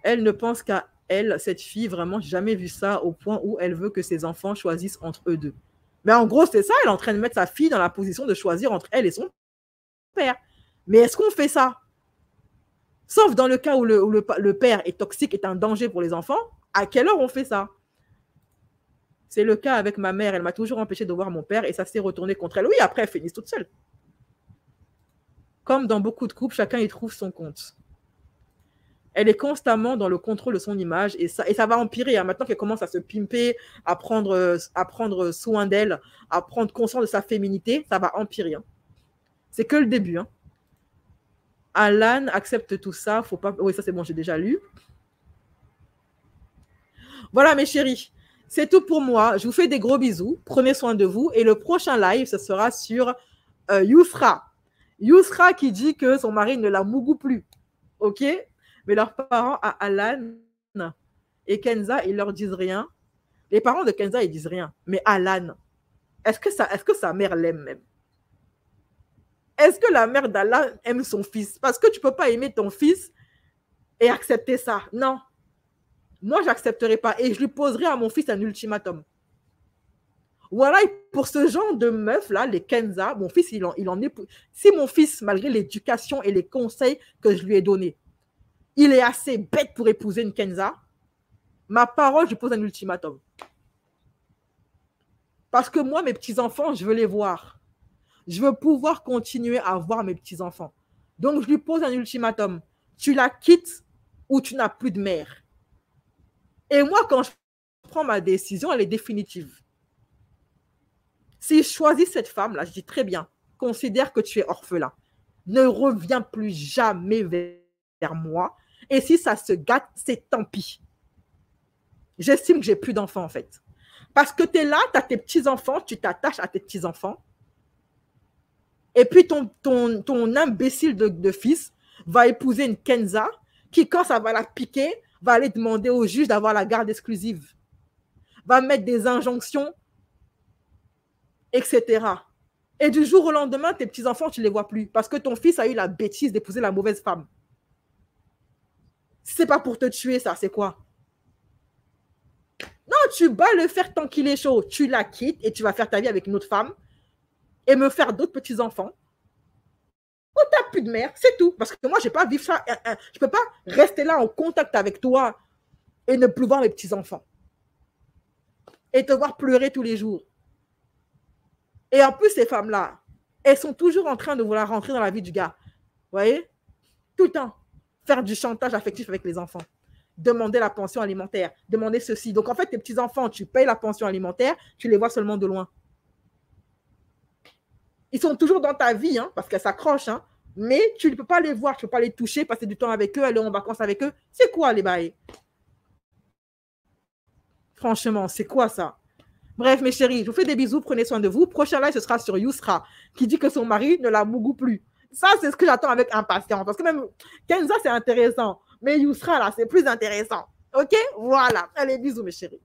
Elle ne pense qu'à elle, cette fille, vraiment, jamais vu ça au point où elle veut que ses enfants choisissent entre eux deux. Mais en gros, c'est ça, elle est en train de mettre sa fille dans la position de choisir entre elle et son père. Mais est-ce qu'on fait ça? Sauf dans le cas où le père est toxique, est un danger pour les enfants, à quelle heure on fait ça? C'est le cas avec ma mère, elle m'a toujours empêché de voir mon père et ça s'est retourné contre elle. Oui, après, elle finit toute seule. Comme dans beaucoup de couples, chacun y trouve son compte. Elle est constamment dans le contrôle de son image et ça va empirer. Hein. Maintenant qu'elle commence à se pimper, à prendre soin d'elle, à prendre conscience de sa féminité, ça va empirer. Hein. C'est que le début. Hein. Alan accepte tout ça. Faut pas... Oui, ça c'est bon, j'ai déjà lu. Voilà mes chéris, c'est tout pour moi. Je vous fais des gros bisous. Prenez soin de vous. Et le prochain live, ce sera sur Yousra. Yousra qui dit que son mari ne la mougou plus. OK? Mais leurs parents, à Alan et Kenza, ils leur disent rien. Les parents de Kenza, ils disent rien. Mais Alan, est-ce que sa mère l'aime même? Est-ce que la mère d'Alan aime son fils? Parce que tu ne peux pas aimer ton fils et accepter ça. Non. Moi, je n'accepterai pas. Et je lui poserai à mon fils un ultimatum. Voilà, pour ce genre de meuf-là, les Kenza, mon fils, il en est... Si mon fils, malgré l'éducation et les conseils que je lui ai donnés, il est assez bête pour épouser une Kenza, ma parole, je pose un ultimatum. Parce que moi, mes petits-enfants, je veux les voir. Je veux pouvoir continuer à voir mes petits-enfants. Donc, je lui pose un ultimatum. Tu la quittes ou tu n'as plus de mère. Et moi, quand je prends ma décision, elle est définitive. Si je choisis cette femme-là, je dis très bien, considère que tu es orphelin. Ne reviens plus jamais vers moi. Et si ça se gâte, c'est tant pis. J'estime que j'ai plus d'enfants, en fait. Parce que tu es là, tu as tes petits-enfants, tu t'attaches à tes petits-enfants. Et puis, ton imbécile de fils va épouser une Kenza qui, quand ça va la piquer, va aller demander au juge d'avoir la garde exclusive. va mettre des injonctions, etc. Et du jour au lendemain, tes petits-enfants, tu ne les vois plus parce que ton fils a eu la bêtise d'épouser la mauvaise femme. Si ce n'est pas pour te tuer, ça, c'est quoi? Non, tu vas le faire tant qu'il est chaud. Tu la quittes et tu vas faire ta vie avec une autre femme et me faire d'autres petits-enfants. Oh, t'as plus de mère, c'est tout. Parce que moi, je ne vais pas vivre ça. Je ne peux pas rester là en contact avec toi et ne plus voir mes petits-enfants. Et te voir pleurer tous les jours. Et en plus, ces femmes-là, elles sont toujours en train de vouloir rentrer dans la vie du gars. Vous voyez? Tout le temps. Faire du chantage affectif avec les enfants. Demander la pension alimentaire. Demander ceci. Donc, en fait, tes petits-enfants, tu payes la pension alimentaire, tu les vois seulement de loin. Ils sont toujours dans ta vie, hein, parce qu'elles s'accrochent, hein, mais tu ne peux pas les voir, tu ne peux pas les toucher, passer du temps avec eux, aller en vacances avec eux. C'est quoi les bails? Franchement, c'est quoi ça? Bref, mes chéris, je vous fais des bisous, prenez soin de vous. Prochain live, ce sera sur Yousra, qui dit que son mari ne la mougou plus. Ça, c'est ce que j'attends avec impatience. Parce que même Kenza, c'est intéressant. Mais Yousra, là, c'est plus intéressant. OK? Voilà. Allez, bisous, mes chéris.